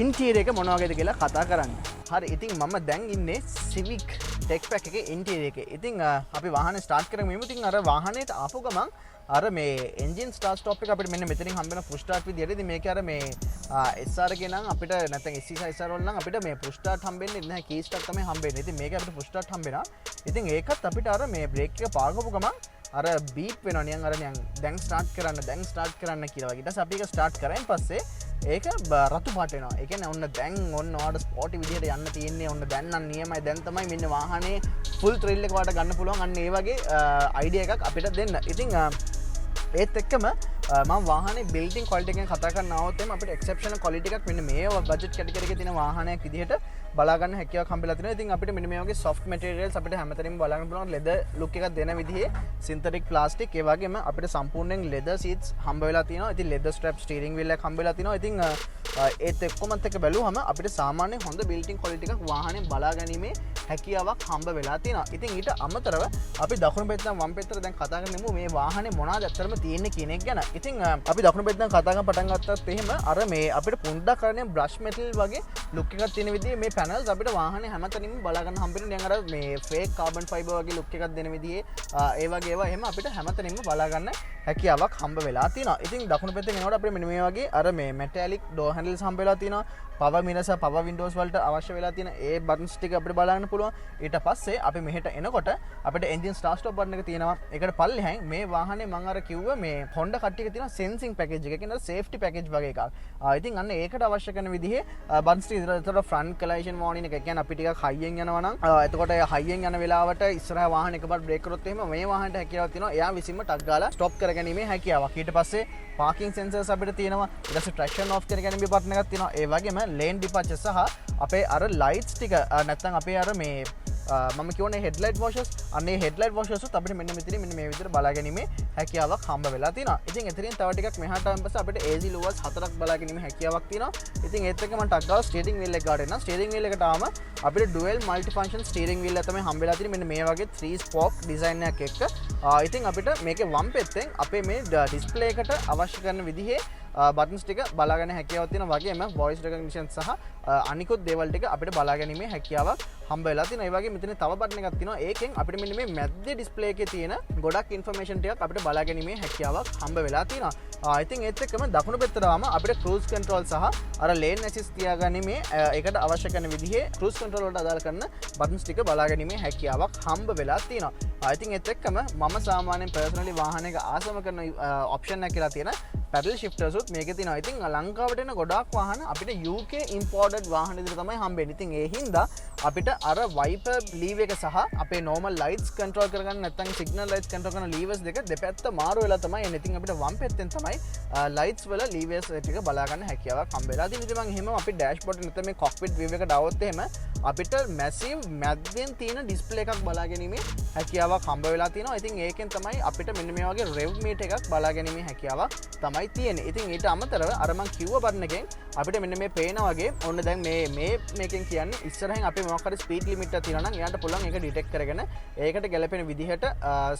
ඉන්ටීරියර් එක මොන වගේද කියලා කතා කරන්න. හරි ඉතින් මම දැන් ඉන්නේ Civic ටෙක් පැක් එකේ ඉන්ටීරියර් එකේ. ඉතින් අපි වාහනේ ස්ටාර්ට් කරමු. ඉතින් අර වාහනේට ආපු ගමන් අර මේ එන්ජින් ස්ටාර්ට් ස්ටොප් එක අපිට මෙන්න මෙතනින් හම්බ වෙන පුෂ් ස්ටාර්ට් විදියට. ඉතින් මේක අර මේ SR එකේ නම් අපිට නැත්නම් SC SR වල නම් අපිට මේ පුෂ් ස්ටාර්ට් හම්බෙන්නේ නැහැ. කී ස්ටාර්ට් තමයි හම්බෙන්නේ. ඉතින් මේක අපිට පුෂ් ස්ටාර්ට් හම්බෙනවා. ඉතින් ඒකත් අපිට අර මේ බ්‍රේක් එක පාගපු ගමන් අර බීප් වෙනවා නිකන් අර නිකන් දැන් ස්ටාර්ට් කරන්න කියලා වගේ. ඊට පස්සේ අපි ඒක ස්ටාර්ට් කරායින් පස්සේ ඒක රතු පාට වෙනවා. ඒ කියන්නේ ඔන්න දැන් ඔන්න ඔයාලට ස්පෝටි විදියට යන්න තියෙන්නේ. ඔන්න දැන් නම් නියමයි. දැන් තමයි මෙන්න වාහනේ ෆුල් ත්‍රිල් එක වාට ගන්න පුළුවන්. අන්න ඒ වගේ අයිඩියා එකක් අපිට දෙන්න. ඉතින් ඒත් එක්කම මම වාහනේ බිල්ඩින් ක්වොලිටි එක ගැන කතා කරනවොත් එම අපිට එක්සෙප්ෂනල් ක්වොලිටි එකක් මෙන්න මේ බජට් කැටගරි එකේ තියෙන වාහනයක් විදිහට බලා ගන්න හැකියාවක් හම්බෙලා තියෙනවා. ඉතින් අපිට මෙන්න මේ වගේ soft materials අපිට හැමතැනම බලා ගන්න පුළුවන් leather look එකක් දෙන විදිහේ synthetic plastic ඒ වගේම අපිට සම්පූර්ණයෙන් leather seats හම්බ වෙලා තියෙනවා. ඉතින් leather strap steering wheel එකක් හම්බ වෙලා තියෙනවා. ඉතින් ඒත් එක්කමත් එක්ක බැලුවම අපිට සාමාන්‍යයෙන් හොඳ බිල්ඩින් ක්වොලිටි එකක් වාහනේ බලා ගැනීමේ හැකියාවක් හම්බ වෙලා තියෙනවා. ඉතින් ඊට අමතරව අපි දකුණු පැත්තෙන් වම් පැත්තට දැන් කතා කරන්නේ මේ වාහනේ මොනවද ඇත්තටම තියෙන්නේ කියන එක ගැන. ඉතින් අපි දකුණු පැත්තෙන් කතා කරන් පටන් ගත්තත් එහෙම අර මේ අපිට පුණ්ඩා කරන්නේ බ්‍රෂ් මෙටල් වගේ ලුක් එකක් තියෙන විදිහේ මේ පැනල්ස් අපිට වාහනේ හැමතැනින්ම බලා ගන්න හම්බෙන්නේ. දැන් අර මේ ෆේක් කාබන් ෆයිබර් වගේ ලුක් එකක් දෙන විදිහේ ඒ වගේ ඒවා එහෙම අපිට හැමතැනින්ම බලා ගන්න හැකියාවක් හම්බ වෙලා තියෙනවා. ඉතින් දකුණු පැත්තෙන් එනකොට අපිට මෙන්න මේ වගේ අර මේ මෙටැලික් ඩෝර් හැන්ඩල්ස් හම්බ වෙලා තියෙනවා. පවර් මිරර්ස් පවර් වින්ඩෝස් වලට අවශ්‍ය වෙලා තියෙන ඒ බටන්ස් ටික අපිට බලා ගන්න පුළුවන්. ඊට පස්සේ අපි මෙහෙට එනකොට අපිට එන්ජින් ස්ටාර්ට් ස්ටොප් බටන් එක තියෙනවා. ඒකට පල්ලෙහායින් මේ වාහනේ මම අර කිව්ව මේ Honda කට්ටියක තියෙන සෙන්සිං පැකේජ් එක. ඒ කියන්නේ සේෆ්ටි පැකේජ් වගේ එකක්. ඉතින් අන්න ඒකට අවශ්‍ය කරන විදිහේ බටන්ස් ටික ඉදලා ඒතර ෆ්‍රන්ට් කොලයිෂන් වෝනින් එක. ඒ කියන්නේ අපි ටිකක් හයියෙන් යනවා නම් එතකොට හයියෙන් යන වෙලාවට ඉස්සරහා වාහන එකපාරට බ්‍රේක් කරොත් එහෙම මේ වාහනට හැකියාවක් තියෙනවා. එයා විසින්ම ටක් ගාලා ස්ටොප් කරගැනීමේ හැකියාවක්. ඊට පස්සේ පාකින් සෙන්සර්ස් අපිට තියෙනවා. ඊට පස්සේ ට්‍රැක්ෂන් ඔෆ් කරගැනීමේ බටන් එකක් තියෙනවා. ඒ වගේම ලේන් ඩිපාචර් සහ අපේ අර ලයිට්ස් ටික නැත්නම් අපේ අර මේ මම කියන්නේ හෙඩ්ලයිට් වොෂර්ස් අන්නේ හෙඩ්ලයිට් වොෂර්ස් උත් අපිට මෙන්න මෙතන මෙන්න මේ විදිහට බලා ගැනීමේ හැකියාවක් හම්බ වෙලා තියෙනවා. ඉතින් එතනින් තව ටිකක් මෙහාට ආවන් පස්සේ අපිට AC lowers 4ක් බලා ගැනීමේ හැකියාවක් තියෙනවා. ඉතින් ඒත් එක්ක මම ටක් ගාලා ස්ටියරින් වීල් එක ගාට එනවා. ස්ටියරින් වීල් එකට ආවම අපිට dual multi function steering wheel එක තමයි හම්බ වෙලා තියෙන්නේ. මෙන්න මේ වගේ 3 ස්පෝක් ඩිසයින් එකක් එක්ක. ඉතින් අපිට මේකේ වම් පැත්තෙන් අපේ මේ ඩිස්ප්ලේ එකට අවශ්‍ය කරන විදිහේ බටන්ස් ටික බලා ගන්න හැකියාවක් තියෙනවා. වගේම වොයිස් රෙකග්නිෂන් සහ අනිකුත් දේවල් ටික අපිට බලා ගැනීමේ හැකියාවක් හම්බ වෙලා තියෙනවා. ඒ වගේ මෙතන තව බටන් එකක් තියෙනවා. ඒකෙන් අපිට මෙන්න මේ මැද්දේ ඩිස්ප්ලේ එකේ තියෙන ගොඩක් ඉන්ෆර්මේෂන් ටිකක් අපිට බලා ගැනීමේ හැකියාවක් හම්බ වෙලා තියෙනවා. ඉතින් ඒත් එක්කම දකුණු පැත්තට ආවම අපිට ක්‍රූස් කන්ට්‍රෝල් සහ අර ලේන් ඇසිස්ට් තියාගැනීමේ ඒකට අවශ්‍ය කරන විදිහේ ක්‍රූස් කන්ට්‍රෝල් වලට අදාළ කරන බටන්ස් ටික බලා ගැනීමේ හැකියාවක් හම්බ වෙලා තියෙනවා. ඉතින් ඒත් එක්කම මම සාමාන්‍යයෙන් පර්සනලි වාහනයක ආසම කරන ඔප්ෂන් එක කියලා තියෙන පැඩල් ශිෆ්ටර්ස් උත් මේකේ තියෙනවා. ඉතින් ලංකාවට එන ගොඩාක් වාහන අපිට UK imported වාහන විදිහට තමයි හම්බෙන්නේ. ඉතින් ඒ හින්දා අපිට අර වයිපර් ලීව් එක සහ අපේ normal lights control කරගන්න නැත්නම් signal lights control කරන levers දෙක දෙපැත්ත මාරු වෙලා තමයි එන්නේ. ඉතින් අපිට වම් පැත්තෙන් තමයි lights වල levers ටික බලා ගන්න හැකියාවක් හම්බෙලා තියෙන්නේ. ඉතින් මම එහෙම අපේ dashboard එක නැත්නම් මේ cockpit view එකට આવොත් එහෙම අපිට massive මැද්දෙන් තියෙන display එකක් බලා ගැනීමේ හැකියාවක් හම්බ වෙලා තියෙනවා. ඉතින් ඒකෙන් තමයි අපිට මෙන්න මේ වගේ rev meter එකක් බලා ගැනීමේ හැකියාවක් තමයි තියෙන්නේ. ඉතින් ඊට අමතරව අර මම කිව්ව බටන් එකෙන් අපිට මෙන්න මේ පේනා වගේ ඔන්න දැන් මේකෙන් කියන්නේ ඉස්සරහින් අපේ මොකක් හරි ස්පීඩ් ලිමිට් එකක් තියෙනවා නම් එයාට පුළුවන් ඒක ඩිටෙක්ට් කරගෙන ඒකට ගැලපෙන විදිහට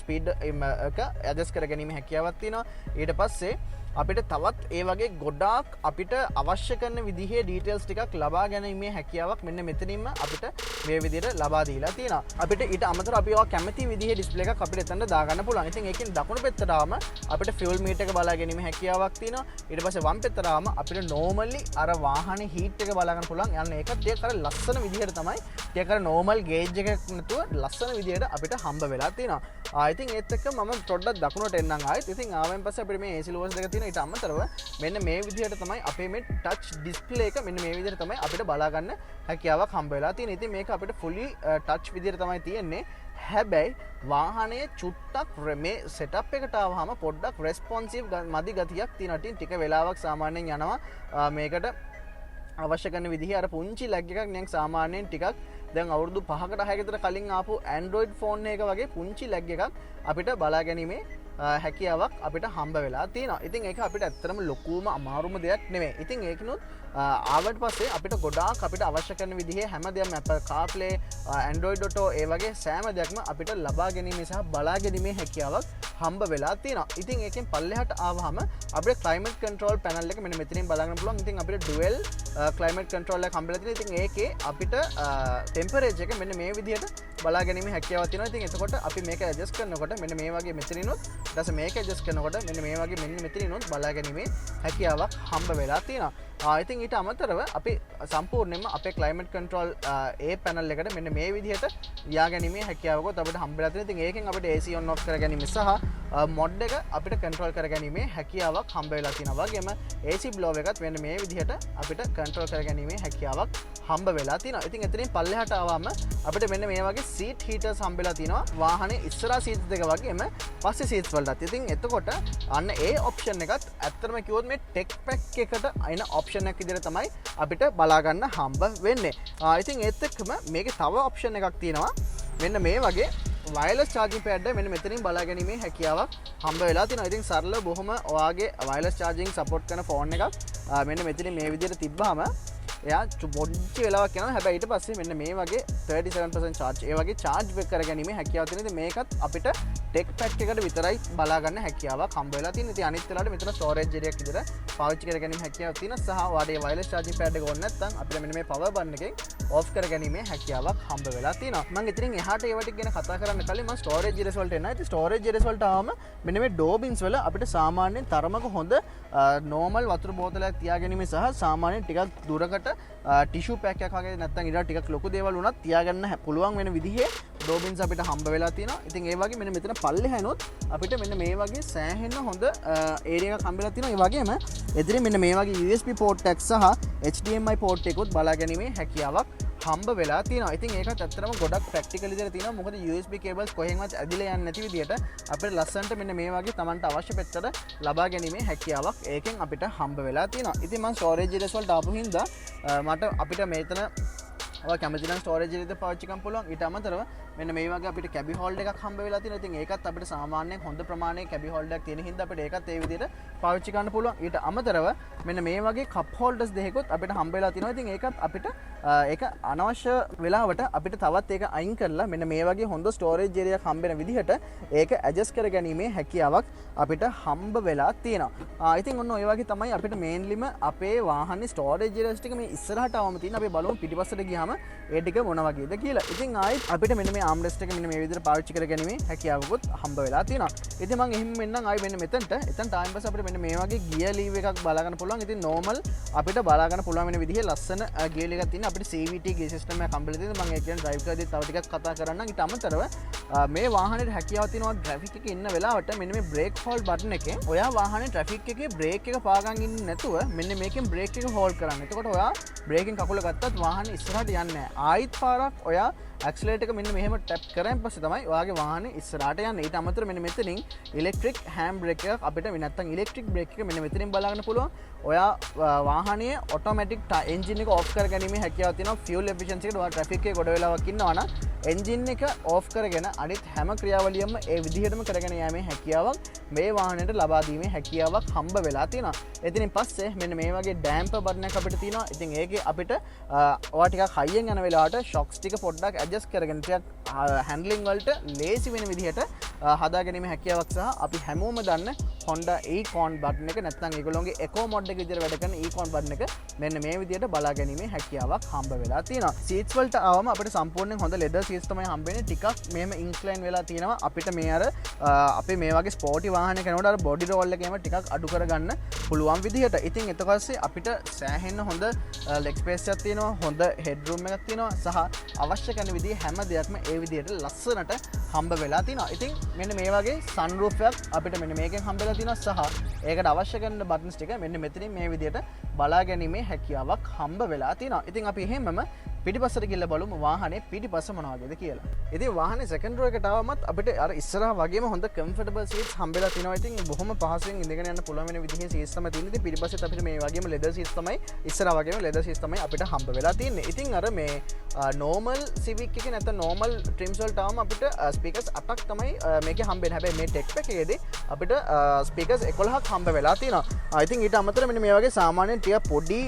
ස්පීඩ් එක ඇඩ්ජස්ට් කරගැනීමේ හැකියාවක් තියෙනවා. ඊට පස්සේ අපිට තවත් ඒ වගේ ගොඩාක් අපිට අවශ්‍ය කරන විදිහේ ඩීටේල්ස් ටිකක් ලබා ගැනීමේ හැකියාවක් මෙන්න මෙතනින්ම අපිට මේ විදිහට ලබා දීලා තියෙනවා. අපිට ඊට අමතරව අපි ඔය කැමති විදිහේ ඩිස්ප්ලේ එකක් අපිට එතනට දාගන්න පුළුවන්. ඉතින් ඒකෙන් දකුණු පැත්තට ආවම අපිට ෆියුල් මීටර් එක බලා ගැනීමේ හැකියාවක් තියෙනවා. ඊට පස්සේ වම් පැත්තට ආවම අපිට නෝමලි අර වාහනේ හීට් එක බලා ගන්න පුළුවන්. යන්න ඒකත් ටිකක් අර ලස්සන විදිහට තමයි ටිකක් අර නෝමල් ගේජ් එකක් නැතුව ලස්සන විදිහට අපිට හම්බ වෙලා තියෙනවා. ඉතින් ඒත් එක්ක මම පොඩ්ඩක් දකුණට එන්නම් ආයෙත්. ඉතින් ආවෙන් පස්සේ අපිට මේ AC ලෝවර්ස් දෙක තියෙනවා. ඊට අමතරව මෙන්න මේ විදිහට තමයි අපේ මේ ටච් ඩිස්ප්ලේ එක මෙන්න මේ විදිහට තමයි අපිට බලා ගන්න හැකියාවක් හම්බ වෙලා තියෙන්නේ. ඉතින් මේක අපිට ෆුලි ටච් විදිහට තමයි තියෙන්නේ. හැබැයි වාහනයේ චුට්ටක් මේ සෙටප් එකට ආවම පොඩ්ඩක් රෙස්පොන්සිව් මදි ගතියක් තියෙනවා. ඉතින් ටික වෙලාවක් සාමාන්‍යයෙන් යනවා මේකට අවශ්‍ය කරන විදිහ අර පුංචි ලැග් එකක් නිකන් සාමාන්‍යයෙන් ටිකක් දැන් අවුරුදු 5කට 6කට විතර කලින් ආපු Android ෆෝන් එක වගේ පුංචි ලැග් එකක් අපිට බලා ගැනීමේ හැකියාවක් අපිට හම්බ වෙලා තියෙනවා. ඉතින් ඒක අපිට ඇත්තටම ලොකුම අමාරුම දෙයක් නෙමෙයි. ඉතින් ඒකිනුත් ආවට පස්සේ අපිට ගොඩාක් අපිට අවශ්‍ය කරන විදිහේ හැමදේම Apple CarPlay, Android Auto ඒ වගේ සෑම දෙයක්ම අපිට ලබා ගැනීම සහ බලා ගැනීමේ හැකියාවක් හම්බ වෙලා තියෙනවා. ඉතින් ඒකෙන් පල්ලෙහාට ආවහම අපිට climate control panel එක මෙන්න මෙතනින් බලා ගන්න පුළුවන්. ඉතින් අපිට dual climate control එකක් හම්බෙලා තියෙනවා. ඉතින් ඒකේ අපිට temperature එක මෙන්න මේ විදිහට බලා ගැනීමේ හැකියාවක් තියෙනවා. ඉතින් එතකොට අපි මේක adjust කරනකොට මෙන්න මේ වගේ මෙතනිනුත් ඊට පස්සේ මේක adjust කරනකොට මෙන්න මේ වගේ මෙන්න මෙතනිනුත් බලා ගැනීමේ හැකියාවක් හම්බ වෙලා තියෙනවා. ඉතින් ඊට අමතරව අපි සම්පූර්ණයෙන්ම අපේ climate control ඒ panel එකට මෙන්න මේ විදිහට යා ගැනීමේ හැකියාවකුත් අපිට හම්බ වෙලා තියෙනවා. ඉතින් ඒකෙන් අපිට AC on off කර ගැනීම සහ mod එක අපිට control කර ගැනීමේ හැකියාවක් හම්බ වෙලා තියෙනවා. වගේම AC blower එකත් මෙන්න මේ විදිහට අපිට control කර ගැනීමේ හැකියාවක් හම්බ වෙලා තියෙනවා. ඉතින් එතනින් පල්ලෙහාට ආවම අපිට මෙන්න මේ වගේ seat heaters හම්බෙලා තියෙනවා. වාහනේ ඉස්සරහා seats දෙක වගේම පස්සේ seats වලටත්. ඉතින් එතකොට අන්න ඒ option එකත් ඇත්තටම කිව්වොත් මේ tech pack එකට අයින option එකක් විදිහට තමයි අපිට බලා ගන්න හම්බ වෙන්නේ. ඉතින් ඒත් එක්කම මේකේ තව option එකක් තියෙනවා. මෙන්න මේ වගේ wireless charging pad එක මෙන්න මෙතනින් බලා ගැනීමේ හැකියාවක් හම්බ වෙලා තියෙනවා. ඉතින් සරල බොහොම ඔයාගේ wireless charging support කරන ෆෝන් එකක් මෙන්න මෙතනින් මේ විදිහට තිබ්බාම එයා පොඩ්ඩි වෙලාවක් යනවා. හැබැයි ඊට පස්සේ මෙන්න මේ වගේ 37% charge ඒ වගේ charge back කර ගැනීමේ හැකියාවක් තියෙනවා. ඉතින් මේකත් අපිට tech pack එකට විතරයි බලා ගන්න හැකියාවක් හම්බ වෙලා තියෙනවා. ඉතින් අනිත් වෙලාවට මෙතන storage area එකක් විතර පාවිච්චි කර ගැනීම හැකියාවක් තියෙනවා. සහ ඔයාගේ wireless charging pad එක ඕන නැත්නම් අපිට මෙන්න මේ power button එකෙන් off කර ගැනීමේ හැකියාවක් හම්බ වෙලා තියෙනවා. මම ඉතින් එහාට ඒවට ගැන කතා කරන්න කලින් මම storage areas වලට එනවා. ඉතින් storage areas වලට ආවම මෙන්න මේ door bins වල අපිට සාමාන්‍යයෙන් තරමක හොඳ normal වතුර බෝතලයක් තියාගැනීම සහ සාමාන්‍යයෙන් ටිකක් දුරකට ටිෂු පැක් එකක් වගේ නැත්නම් ඊට ටිකක් ලොකු දේවල් වුණත් තියාගන්න පුළුවන් වෙන විදිහේ door bins අපිට හම්බ වෙලා තියෙනවා. ඉතින් ඒ වගේ මෙන්න මෙතන පල්ලෙහානොත් අපිට මෙන්න මේ වගේ සෑහෙන හොඳ ඒරියා එකක් හම්බෙලා තියෙනවා. ඒ වගේම එදිරින් මෙන්න මේ වගේ USB port එකක් සහ HDMI port එකකුත් බලා ගැනීමේ හැකියාවක් හම්බ වෙලා තියෙනවා. ඉතින් ඒකත් ඇත්තටම ගොඩක් ප්‍රැක්ටිකල් විදිහට තියෙනවා. මොකද USB cables කොහෙන්වත් ඇදිලා යන්නේ නැති විදිහට අපිට ලස්සනට මෙන්න මේ වගේ Tamanට අවශ්‍ය පැත්තට ලබා ගැනීමේ හැකියාවක් ඒකෙන් අපිට හම්බ වෙලා තියෙනවා. ඉතින් මම storage areas වලට ආපු හින්දා මට අපිට මෙතන ඔය කැමති නම් storage area එක පාවිච්චි කරන්න පුළුවන්. ඊට අමතරව මෙන්න මේ වගේ අපිට කැබි හෝල්ඩර් එකක් හම්බ වෙලා තියෙනවා. ඉතින් ඒකත් අපිට සාමාන්‍යයෙන් හොඳ ප්‍රමාණයේ කැබි හෝල්ඩර් එකක් තියෙන හින්දා අපිට ඒකත් ඒ විදිහට පාවිච්චි කරන්න පුළුවන්. ඊට අමතරව මෙන්න මේ වගේ කප් හෝල්ඩර්ස් දෙකකුත් අපිට හම්බ වෙලා තියෙනවා. ඉතින් ඒකත් අපිට ඒක අනවශ්‍ය වෙලාවට අපිට තවත් ඒක අයින් කරලා මෙන්න මේ වගේ හොඳ storage area එකක් හම්බ වෙන විදිහට ඒක adjust කර ගැනීමේ හැකියාවක් අපිට හම්බ වෙලා තියෙනවා. ඉතින් ඔන්න ඔය වගේ තමයි අපිට මේන්ලිම අපේ වාහනේ storage areas ටික මේ ඉස්සරහට આવම තියෙන. අපි බලමු පිටිපස්සට ගියාම ඒ ටික මොන වගේද කියලා. ඉතින් ආයෙත් අපිට මෙන්න මේ armrest එක මෙන්න මේ විදිහට පාවිච්චි කර ගැනීමේ හැකියාවකුත් හම්බ වෙලා තියෙනවා. ඉතින් මම එහෙම මෙන්නම් ආයෙ මෙන්න මෙතනට. එතනට ආයෙත් පස්සේ අපිට මෙන්න මේ වගේ gear lever එකක් බලා ගන්න පුළුවන්. ඉතින් normal අපිට බලා ගන්න පුළුවන් වෙන විදිහේ ලස්සන gear එකක් තියෙන අපිට CVT gear system එකක් හම්බෙලා තියෙනවා. මම ඒක ගැන drive කරද්දී තව ටිකක් කතා කරන්නම්. ඊට අමතරව මේ වාහනේ හැකියාව තියෙනවා traffic එකේ ඉන්න වෙලාවට මෙන්න මේ brake hold button එකෙන් ඔයා වාහනේ traffic එකේ brake එක පාගන් ඉන්නේ නැතුව මෙන්න මේකෙන් brake එක hold කරන්න. එතකොට ඔයා brake එකෙන් කකුල ගත්තත් වාහනේ ඉස්සරහට යන්නේ නැහැ. ආයිත් පාරක් ඔයා ඇක්සලරේටර් එක මෙන්න මෙහෙම ටැප් කරාන් පස්සේ තමයි ඔයාගේ වාහනේ ඉස්සරහට යන්නේ. ඊට අමතරව මෙන්න මෙතනින් ඉලෙක්ට්‍රික් හෑන්ඩ් බ්‍රේක් එකක් අපිට නැත්තම් ඉලෙක්ට්‍රික් බ්‍රේක් එක මෙන්න මෙතනින් බලා ගන්න පුළුවන්. ඔයා වාහනේ ඔටෝමැටික් එන්ජින් එක ඔෆ් කරගැනීමේ හැකියාව තියෙනවා. ෆියුල් එෆිෂන්සි එකට ඔයා ට්‍රැෆික් එකේ ගොඩ වෙලාවක් ඉන්නවා නම් එන්ජින් එක ඔෆ් කරගෙන අනිත් හැම ක්‍රියාවලියම ඒ විදිහටම කරගෙන යෑමේ හැකියාවක් මේ වාහනේට ලබා දීමේ හැකියාවක් හම්බ වෙලා තියෙනවා. එතනින් පස්සේ මෙන්න මේ වගේ ඩෑම්පර් බටන් එකක් අපිට තියෙනවා. ඉතින් ඒකේ අපිට ඔයා ටිකක් හයියෙන් යන වෙලාවට ෂොක්ස් ටික පොඩ්ඩක් ඇඩ්ජස්ට් කරගෙන ටිකක් හැන්ඩලින් වලට ලේසි වෙන විදිහට හදා ගැනීම හැකියාවක් සහ අපි හැමෝම දන්න Honda Econ බටන් එක නැත්නම් ඒගොල්ලෝගේ Eco mod එක විදිහට වැඩ කරන Econ බටන් එක මෙන්න මේ විදිහට බලා ගැනීමේ හැකියාවක් හම්බ වෙලා තියෙනවා. සීට්ස් වලට ආවම අපිට සම්පූර්ණයෙන් හොඳ leather seats තමයි හම්බ වෙන්නේ. ටිකක් මෙහෙම incline වෙලා තියෙනවා. අපිට මේ අර අපේ මේ වගේ ස්පෝර්ටි වාහනයක යනකොට අර body roll එකේම ටිකක් අඩු කරගන්න පුළුවන් විදිහට. ඉතින් ඊට පස්සේ අපිට සෑහෙන්න හොඳ leg space එකක් තියෙනවා. හොඳ head room එකක් තියෙනවා. සහ අවශ්‍ය කරන විදිහේ හැම දෙයක්ම ඒ විදිහට ලස්සනට හම්බ වෙලා තියෙනවා. ඉතින් මෙන්න මේ වගේ sunroof එකක් අපිට මෙන්න මේකෙන් හම්බෙලා තියෙනවා සහ ඒකට අවශ්‍ය කරන buttons ටික මෙන්න මෙතනින් මේ විදිහට බලා ගැනීමේ හැකියාවක් හම්බ වෙලා තියෙනවා. ඉතින් අපි එහෙමම පිටිපස්සට ගිහලා බලමු වාහනේ පිටිපස්ස මොන වගේද කියලා. ඉතින් වාහනේ second row එකට ආවමත් අපිට අර ඉස්සරහා වගේම හොඳ comfortable seats හම්බෙලා තිනවා. ඉතින් බොහොම පහසුවෙන් ඉඳගෙන යන්න පුළුවන් වෙන විදිහේ seats තමයි තියෙන්නේ. ඉතින් පිටිපස්සෙත් අපිට මේ වගේම leather seats තමයි ඉස්සරහා වගේම leather seats තමයි අපිට හම්බ වෙලා තියෙන්නේ. ඉතින් අර මේ normal Civic එකේ නැත්නම් normal trims වලට ආවම අපිට speakers 8ක් තමයි මේකේ හම්බෙන්නේ. හැබැයි මේ tech pack එකේදී අපිට speakers 11ක් හම්බ වෙලා තියෙනවා. ඉතින් ඊට අමතරව මෙන්න මේ වගේ සාමාන්‍යයෙන් ටික පොඩි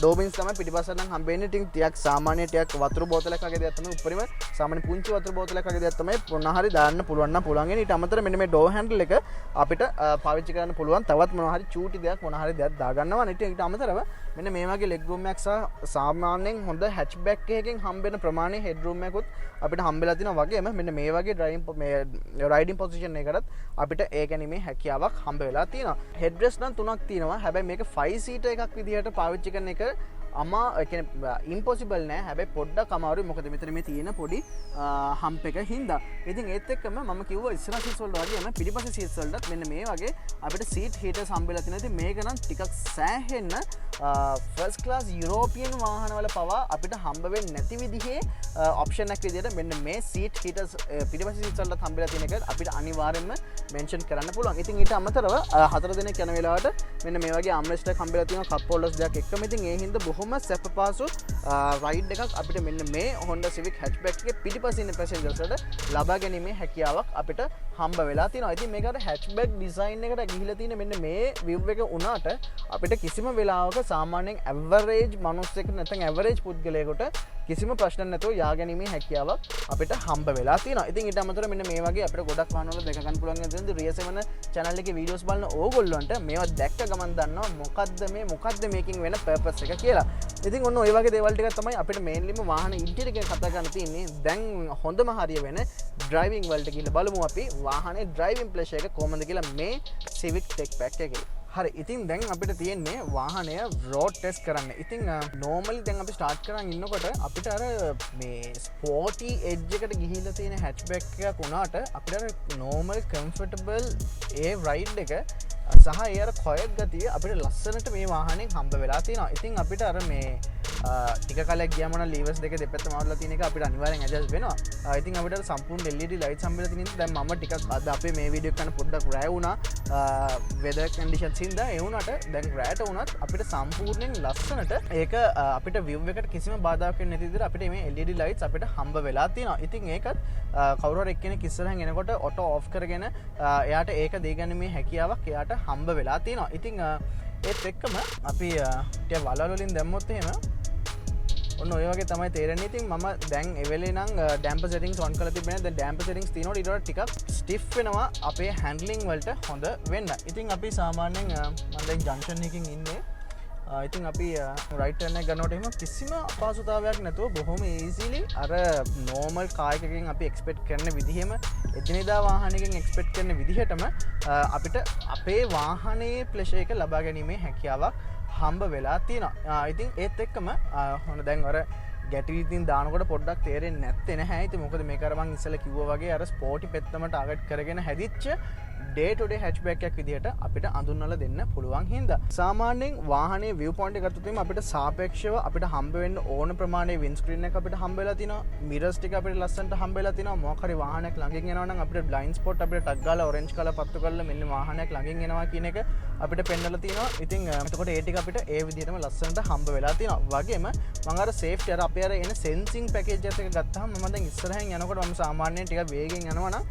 ඩෝබින්ස් තමයි පිටිපස්සට නම් හම්බෙන්නේ. ඉතින් ටිකක් සාමාන්‍ය ටිකක් වතුර බෝතලයක් වගේ දෙයක් තමයි උඩරිම සාමාන්‍ය පුංචි වතුර බෝතලයක් වගේ දෙයක් තමයි මොනවා හරි දාන්න පුළුවන් නම් පුළුවන්. ඊට අමතරව මෙන්න මේ ඩෝර් හැන්ඩල් එක අපිට පාවිච්චි කරන්න පුළුවන් තවත් මොනවා හරි චූටි දෙයක් මොනවා හරි දෙයක් දාගන්නවා. ඊට අමතරව මෙන්න මේ වගේ ලෙග් රූම් එකක් සහ සාමාන්‍යයෙන් හොඳ හැච්බැක් එකකින් හම්බෙන ප්‍රමාණයේ හෙඩ් රූම් එකකුත් අපිට හම්බෙලා තිනවා. වගේම මෙන්න මේ වගේ රයිඩින් පොසිෂන් එකකටත් අපිට ඒ ගැනීමේ හැකියාවක් හම්බ වෙලා තියෙනවා. හෙඩ් රෙස්ට් නම් 3ක් තියෙනවා. හැබැයි මේක 5 සීටර් එකක් විදිහට පාවිච්චි කරන එක ඉම්පොසිබල් නෑ. හැබැයි පොඩ්ඩක් අමාරුයි. මොකද මෙතන මේ තියෙන පොඩි හම්ප් එක හින්දා. ඉතින් ඒත් එක්කම මම කිව්වා ඉස්සරහ සීට්ස් වලට වගේම පිටිපස්සේ සීට්ස් වලටත් මෙන්න මේ වගේ අපිට සීට් හීටර්ස් හම්බෙලා තියෙනවා. ඉතින් මේක නම් ටිකක් සෑහෙන්න ෆර්ස්ට් ක්ලාස් යුරෝපියන් වාහනවල පවා අපිට හම්බ වෙන්නේ නැති විදිහේ ඔප්ෂන් එකක් විදිහට මෙන්න මේ සීට් හීටර්ස් පිටිපස්සේ සීට්ස් වලට හම්බෙලා තියෙන එක අපිට අනිවාර්යෙන්ම මෙන්ෂන් කරන්න පුළුවන්. ඉතින් ඊට අමතරව 4 දෙනෙක් යන වෙලාවට මෙන්න මේ වගේ ආම්රෙස්ට් එකක් හම්බෙලා තියෙනවා කප් හෝල්ඩර්ස් දෙකක් එක්කම. ඉතින් ඒ හින්දා බොහොම සැපපාසු රයිඩ් එකක් අපිට මෙන්න මේ Honda Civic hatchback එකේ පිටිපස්සේ ඉන්න passengers වලට ලබා ගැනීමේ හැකියාවක් අපිට හම්බ වෙලා තියෙනවා. ඉතින් මේක අර hatchback design එකට ගිහිලා තියෙන මෙන්න මේ view එක උනාට අපිට කිසිම වෙලාවක සාමාන්‍යයෙන් average මනුස්සයෙක් නැත්නම් average පුද්ගලයෙකුට කිසිම ප්‍රශ්න නැතුව යා ගැනීමේ හැකියාවක් අපිට හම්බ වෙලා තියෙනවා. ඉතින් ඊට අමතරව මෙන්න මේ වගේ අපිට ගොඩක් වාහනවල දැක ගන්න පුළුවන් වෙන Rear 7 channel එකේ videos බලන ඕගොල්ලන්ට මේවා දැක්ක ගමන් දන්නවා මොකද්ද මේකින් වෙන purpose එක කියලා. ඉතින් ඔන්න ඔය වගේ දේවල් ටිකක් තමයි අපිට මේන්ලිම වාහන ඉන්ටීරියර් ගැන කතා කරන්න තියෙන්නේ. දැන් හොඳම හරිය වෙන ඩ්‍රයිවිං වලට ගිහිල්ලා බලමු අපි වාහනේ ඩ්‍රයිවිං ප්ලෙෂර් එක කොහොමද කියලා මේ Civic Tech Pack එකේ. හරි ඉතින් දැන් අපිට තියෙන්නේ වාහනය රෝඩ් ටෙස්ට් කරන්න. ඉතින් නෝමලි දැන් අපි ස්ටාර්ට් කරන් ඉන්නකොට අපිට අර මේ ස්පෝර්ටි එජ් එකට ගිහිල්ලා තියෙන හැච්බැක් එකක් වුණාට අපිට අර නෝමල් කම්ෆර්ටබල් ඒ රයිඩ් එක සහ ඒ අර කොයට් ගතිය අපිට ලස්සනට මේ වාහනේ හම්බ වෙලා තියෙනවා. ඉතින් අපිට අර මේ ටික කාලයක් ගියාම නම් ලීවර්ස් දෙක දෙපැත්තම අවුල්ලා තියෙන එක අපිට අනිවාර්යෙන් ඇඩ්ජස්ට් වෙනවා. ඉතින් අපිට අර සම්පූර්ණ LED lights හම්බෙලා තියෙන ඉතින් දැන් මම ටිකක් අද අපේ මේ වීඩියෝ එක කරන පොඩ්ඩක් රෑ වුණා. weather conditions හින්දා ඒ වුණාට දැන් රෑට වුණත් අපිට සම්පූර්ණයෙන් ලස්සනට ඒක අපිට view එකට කිසිම බාධාවක් වෙන්නේ නැති විදිහට අපිට මේ LED lights අපිට හම්බ වෙලා තියෙනවා. ඉතින් ඒකත් කවුරු හරි එක්කෙනෙක් ඉස්සරහින් එනකොට ඔටෝ ඔෆ් කරගෙන එයාට ඒක දෙගැනීමේ හැකියාවක් එයාට හම්බ වෙලා තියෙනවා. ඉතින් ඒත් එක්කම අපි ටික වලවල් වලින් දැම්මොත් එහෙම ඔන්න ඔය වගේ තමයි තේරෙන්නේ. ඉතින් මම දැන් ඒ වෙලේ නම් damper settings on කරලා තිබෙනවා. දැන් damper settings තියෙනකොට ඊට වඩා ටිකක් stiff වෙනවා අපේ handling වලට හොඳ වෙන්න. ඉතින් අපි සාමාන්‍යයෙන් මම දැන් junction එකකින් ඉන්නේ. ඉතින් අපි right turn එක ගන්නකොට එහෙම කිසිම අපහසුතාවයක් නැතුව බොහොම easily අර normal car එකකින් අපි expect කරන විදිහෙම එදිනෙදා වාහනයකින් expect කරන විදිහටම අපිට අපේ වාහනයේ pleasure එක ලබා ගැනීමේ හැකියාවක් හම්බ වෙලා තියෙනවා. ඉතින් ඒත් එක්කම හොන දැන් අර ගැටි ඉතින් දානකොට පොඩ්ඩක් තේරෙන්නේ නැත්තේ නැහැ. ඉතින් මොකද මේක අර මං ඉස්සෙල්ලා කිව්වා වගේ අර ස්පෝර්ටි පෙත්තම ටාගට් කරගෙන හැදිච්ච day to day hatchback එකක් විදිහට අපිට අඳුන්වලා දෙන්න පුළුවන් හින්දා සාමාන්‍යයෙන් වාහනේ view point එක ගත්තොත් එimhe අපිට සාපේක්ෂව අපිට හම්බ වෙන්න ඕන ප්‍රමාණයේ windscreen එක අපිට හම්බ වෙලා තිනවා. mirrors ටික අපිට ලස්සනට හම්බ වෙලා තිනවා. මොකක් හරි වාහනයක් ළඟින් යනවා නම් අපිට blind spot අපිට ටක් ගාලා orange color පත්තු කරලා මෙන්න වාහනයක් ළඟින් එනවා කියන එක අපිට පෙන්වලා තිනවා. ඉතින් එතකොට ඒ ටික අපිට ඒ විදිහටම ලස්සනට හම්බ වෙලා තිනවා. වගේම මම අර safety අර අපේ අර එන sensing package එක ගත්තාම මම දැන් ඉස්සරහින් යනකොට මම සාමාන්‍යයෙන් ටික වේගෙන් යනවා නම්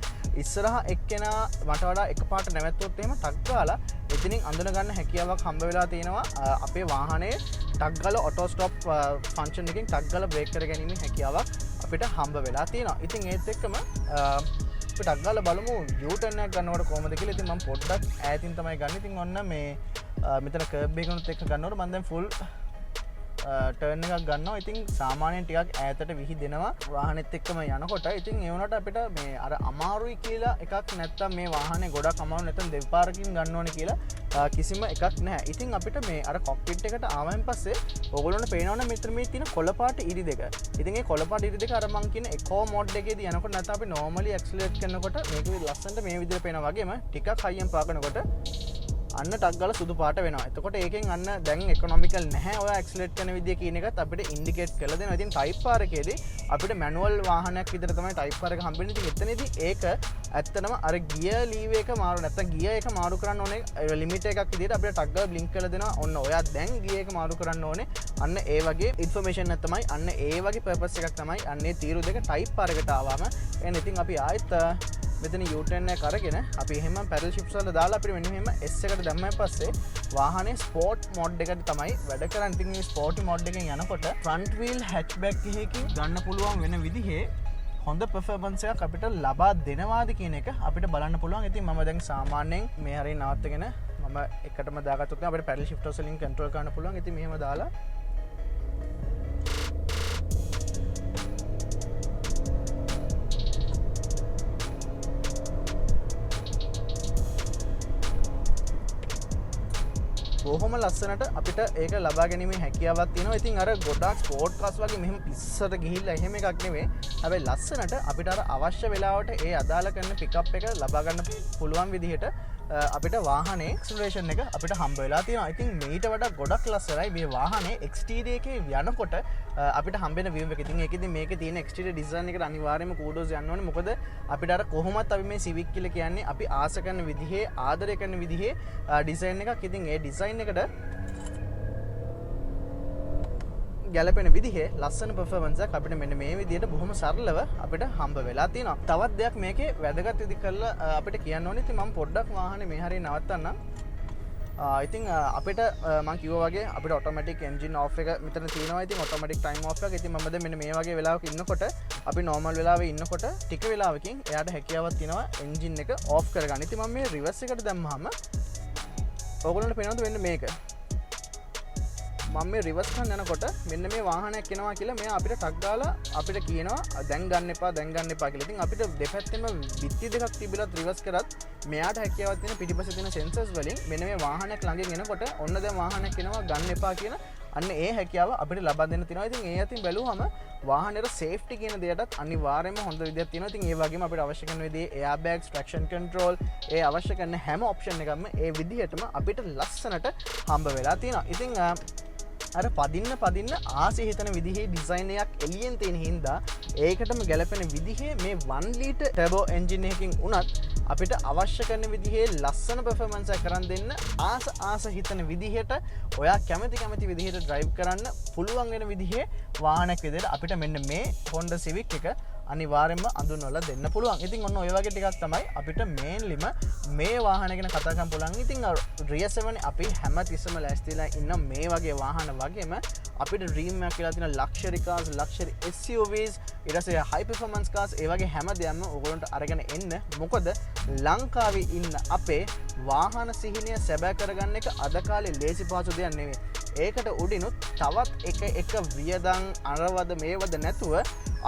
ඉස්සරහා එක්කෙනා මට වඩා එකපාරට නැවැත්තුවොත් එහෙම ටක් ගාලා එතනින් අඳුන ගන්න හැකියාවක් හම්බ වෙලා තියෙනවා අපේ වාහනේ ටක් ගාලා ඔටෝ ස්ටොප් ෆන්ක්ෂන් එකකින් ටක් ගාලා බ්‍රේක් කර ගැනීමේ හැකියාවක් අපිට හම්බ වෙලා තියෙනවා. ඉතින් ඒත් එක්කම අපි ටක් ගාලා බලමු U-turn එකක් ගන්නකොට කොහොමද කියලා. ඉතින් මම පොඩ්ඩක් ඈතින් තමයි ගන්න. ඉතින් ඔන්න මේ මෙතන කර්බ් එකනොත් එක්ක ගන්නකොට මම දැන් ෆුල් ටර්න් එකක් ගන්නවා. ඉතින් සාමාන්‍යයෙන් ටිකක් ඈතට විහිදෙනවා වාහනේත් එක්කම යනකොට. ඉතින් ඒ වුණාට අපිට මේ අර අමාරුයි කියලා එකක් නැත්තම් මේ වාහනේ ගොඩක් අමාරු නැත්නම් දෙපාරකින් ගන්න ඕනේ කියලා කිසිම එකක් නැහැ. ඉතින් අපිට මේ අර කොක්පිට් එකට ආවයින් පස්සේ ඕගොල්ලොන්ට පේනවනේ මෙතන මේ තියෙන කොළපාට ඉරි දෙක. ඉතින් ඒ කොළපාට ඉරි දෙක අර මං කියන එකෝ මෝඩ් එකේදී යනකොට නැත්නම් අපි normally accelerate කරනකොට මේක ලස්සනට මේ විදිහට පේනවා වගේම ටිකක් හයියෙන් පාගනකොට අන්න ටක් ගාලා සුදු පාට වෙනවා. එතකොට ඒකෙන් අන්න දැන් ඉකොනොමිකල් නැහැ ඔය ඇක්සලරේට් කරන විදිය කියන එකත් අපිට ඉන්ඩිකේට් කරලා දෙනවා. ඉතින් ටයිප් R එකේදී අපිට මැනුවල් වාහනයක් විතර තමයි ටයිප් R එක හම්බෙන්නේ. ඉතින් එතනදී ඒක ඇත්තටම අර ගියර් ලීව් එක මාරු නැත්නම් ගියර් එක මාරු කරන්න ඕනේ ලිමිට් එකක් විදියට අපිට ටක් ගාලා බ්ලින්ක් කරලා දෙනවා. ඔන්න ඔයා දැන් ගියර් එක මාරු කරන්න ඕනේ. අන්න ඒ වගේ ඉන්ෆර්මේෂන් එක තමයි අන්න ඒ වගේ පර්පස් එකක් තමයි අන්නේ තීරු දෙක ටයිප් R එකට ආවම එහෙනම් ඉතින් අපි ආයෙත් මෙතන U-turn එක අරගෙන අපි එහෙම පැඩල් ෂිෆ්ට්ස් වල දාලා අපිට මෙන්න මෙහෙම S එකට දැම්මම පස්සේ වාහනේ ස්පෝර්ට් මොඩ් එකට තමයි වැඩ කරන්නේ. ඉතින් මේ ස්පෝර්ට් මොඩ් එකෙන් යනකොට ෆ්‍රන්ට් වීල් හැච්බැක් එකකින් ගන්න පුළුවන් වෙන විදිහේ හොඳ පර්ෆෝමන්ස් එකක් අපිට ලබා දෙනවාද කියන එක අපිට බලන්න පුළුවන්. ඉතින් මම දැන් සාමාන්‍යයෙන් මේ හරිය නවත්තගෙන මම එකටම දාගත්තොත් අපිට පැඩල් ෂිෆ්ට්ස් වලින් කන්ට්‍රෝල් කරන්න පුළුවන්. ඉතින් මෙහෙම දාලා බොහොම ලස්සනට අපිට ඒක ලබා ගැනීමේ හැකියාවක් තියෙනවා. ඉතින් අර ගොඩාක් ස්පෝර්ට් කාස් වගේ මෙහෙම පිස්සට ගිහිල්ලා එහෙම එකක් නෙවෙයි. හැබැයි ලස්සනට අපිට අර අවශ්‍ය වෙලාවට ඒ අදාළ කරන පිකප් එක ලබා ගන්න පුළුවන් විදිහට අපිට වාහනේ ඇක්සලරේෂන් එක අපිට හම්බ වෙලා තියෙනවා. ඉතින් මේට වඩා ගොඩක් ලස්සනයි මේ වාහනේ එක්ස්ටීරියර් එකේ යනකොට අපිට හම්බෙන view එක. ඉතින් ඒකෙදි මේකේ තියෙන එක්ස්ටීරියර් ඩිසයින් එකට අනිවාර්යයෙන්ම කූඩෝස් යන්න ඕනේ. මොකද අපිට අර කොහොමත් අපි මේ Civic කියලා කියන්නේ අපි ආස කරන විදිහේ ආදරය කරන විදිහේ ඩිසයින් එකක්. ඉතින් ඒ ඩිසයින් එකට ගැලපෙන විදිහේ ලස්සන පර්ෆෝමන්ස් එකක් අපිට මෙන්න මේ විදිහට බොහොම සරලව අපිට හම්බ වෙලා තියෙනවා. තවත් දෙයක් මේකේ වැදගත් විදි කරලා අපිට කියන්න ඕනේ. ඉතින් මම පොඩ්ඩක් වාහනේ මේ හරිය නවත්තන්නම්. ඉතින් අපිට මම කිව්වා වගේ අපිට ඔටෝමැටික් එන්ජින් ඔෆ් එක මෙතන තියෙනවා. ඉතින් ඔටෝමැටික් ටයිම් ඔෆ් එක. ඉතින් මම දැන් මෙන්න මේ වගේ වෙලාවක ඉන්නකොට අපි නෝමල් වෙලාවේ ඉන්නකොට ටික වෙලාවකින් එයාට හැකියාවක් තියෙනවා එන්ජින් එක ඔෆ් කරගන්න. ඉතින් මම මේ රිවර්ස් එකට දැම්මහම ඔයගොල්ලන්ට පේනවද වෙන්නේ මේක? මම මේ රිවර්ස් කරන යනකොට මෙන්න මේ වාහනයක් එනවා කියලා මෙයා අපිට ටක් ගාලා අපිට කියනවා දැන් ගන්න එපා කියලා. ඉතින් අපිට දෙපැත්තෙම බිත්ති දෙකක් තිබිලත් රිවර්ස් කරත් මෙයාට හැකියාවක් තියෙන පිටිපස්සේ තියෙන සෙන්සර්ස් වලින් මෙන්න මේ වාහනයක් ළඟින් එනකොට ඔන්න දැන් වාහනයක් එනවා ගන්න එපා කියන අන්න ඒ හැකියාව අපිට ලබා දෙන්න තියෙනවා. ඉතින් ඒ අතින් බැලුවම වාහනේට සේෆ්ටි කියන දෙයටත් අනිවාර්යයෙන්ම හොඳ විදියක් තියෙනවා. ඉතින් ඒ වගේම අපිට අවශ්‍ය කරන විදිහේ එයාර් බෑග්ස්, ට්‍රැක්ෂන් කන්ට්‍රෝල්, ඒ අවශ්‍ය කරන හැම ඔප්ෂන් එකක්ම ඒ විදිහටම අපිට ලස්සනට හම්බ වෙලා තියෙනවා. ඉතින් අර පදින්න ආසෙ හිතන විදිහේ ඩිසයින් එකක් එළියෙන් තියෙන හින්දා ඒකටම ගැලපෙන විදිහේ මේ 1 ලීටර් ටර්බෝ එන්ජින් එකකින් උනත් අපිට අවශ්‍ය කරන විදිහේ ලස්සන පර්ෆෝමන්ස් එකක් කරන් දෙන්න ආස හිතන විදිහට ඔයා කැමති විදිහට ඩ්‍රයිව් කරන්න පුළුවන් වෙන විදිහේ වාහනයක් විදිහට අපිට මෙන්න මේ Honda Civic එක අනිවාර්යයෙන්ම අඳුන්වලා දෙන්න පුළුවන්. ඉතින් ඔන්න ඔය වගේ ටිකක් තමයි අපිට මේන්ලිම මේ වාහන ගැන කතා කරන්න පුළුවන්. ඉතින් Rear 7 අපි හැමතිස්සම ලෑස්තිලා ඉන්න මේ වගේ වාහන වගේම අපිට ඩ්‍රීම් එකක් කියලා තියෙන ලක්ෂරි කාර්ස්, ලක්ෂරි SUVs, ඊට පස්සේ හයි පර්ෆෝමන්ස් කාර්ස්, ඒ වගේ හැම දෙයක්ම ඔයගොල්ලන්ට අරගෙන එන්න. මොකද ලංකාවේ ඉන්න අපේ වාහන සිහිනය සැබෑ කරගන්න එක අද කාලේ ලේසි පහසු දෙයක් නෙවෙයි. ඒකට උඩිනුත් තවත් එක වියදම් අරවද මේවද නැතුව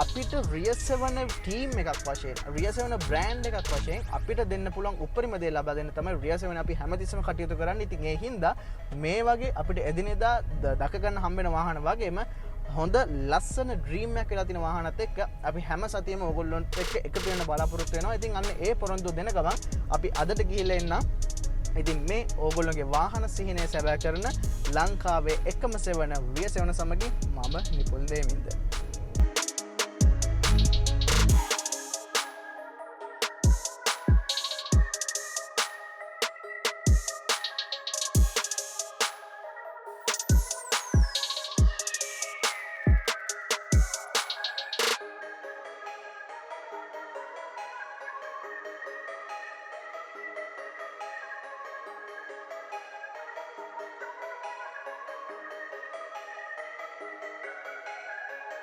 අපිට Rear 7 ටීම් එකක් වශයෙන් Rear 7 බ්‍රෑන්ඩ් එකක් වශයෙන් අපිට දෙන්න පුළුවන් උපරිම දේ ලබා දෙන්න තමයි Rear 7 අපි හැමතිස්සම කටයුතු කරන්නේ. ඉතින් ඒ හින්දා මේ වගේ අපිට එදිනෙදා දක ගන්න හම්බෙන වාහන වගේම හොඳ ලස්සන ඩ්‍රීම් එකක් කියලා තියෙන වාහනත් එක්ක අපි හැම සතියෙම ඕගොල්ලොන්ට එක්ක එකතු වෙන්න බලාපොරොත්තු වෙනවා. ඉතින් අන්න ඒ පොරොන්දු දෙන ගමන් අපි අදට ගිහිල්ලා එන්න. ඉතින් මේ ඕගොල්ලෝගේ වාහන සිහිනය සැබෑ කරන ලංකාවේ එකම සෙවන Rear 7 සමගින් මම නිපුල් දේමින්ද.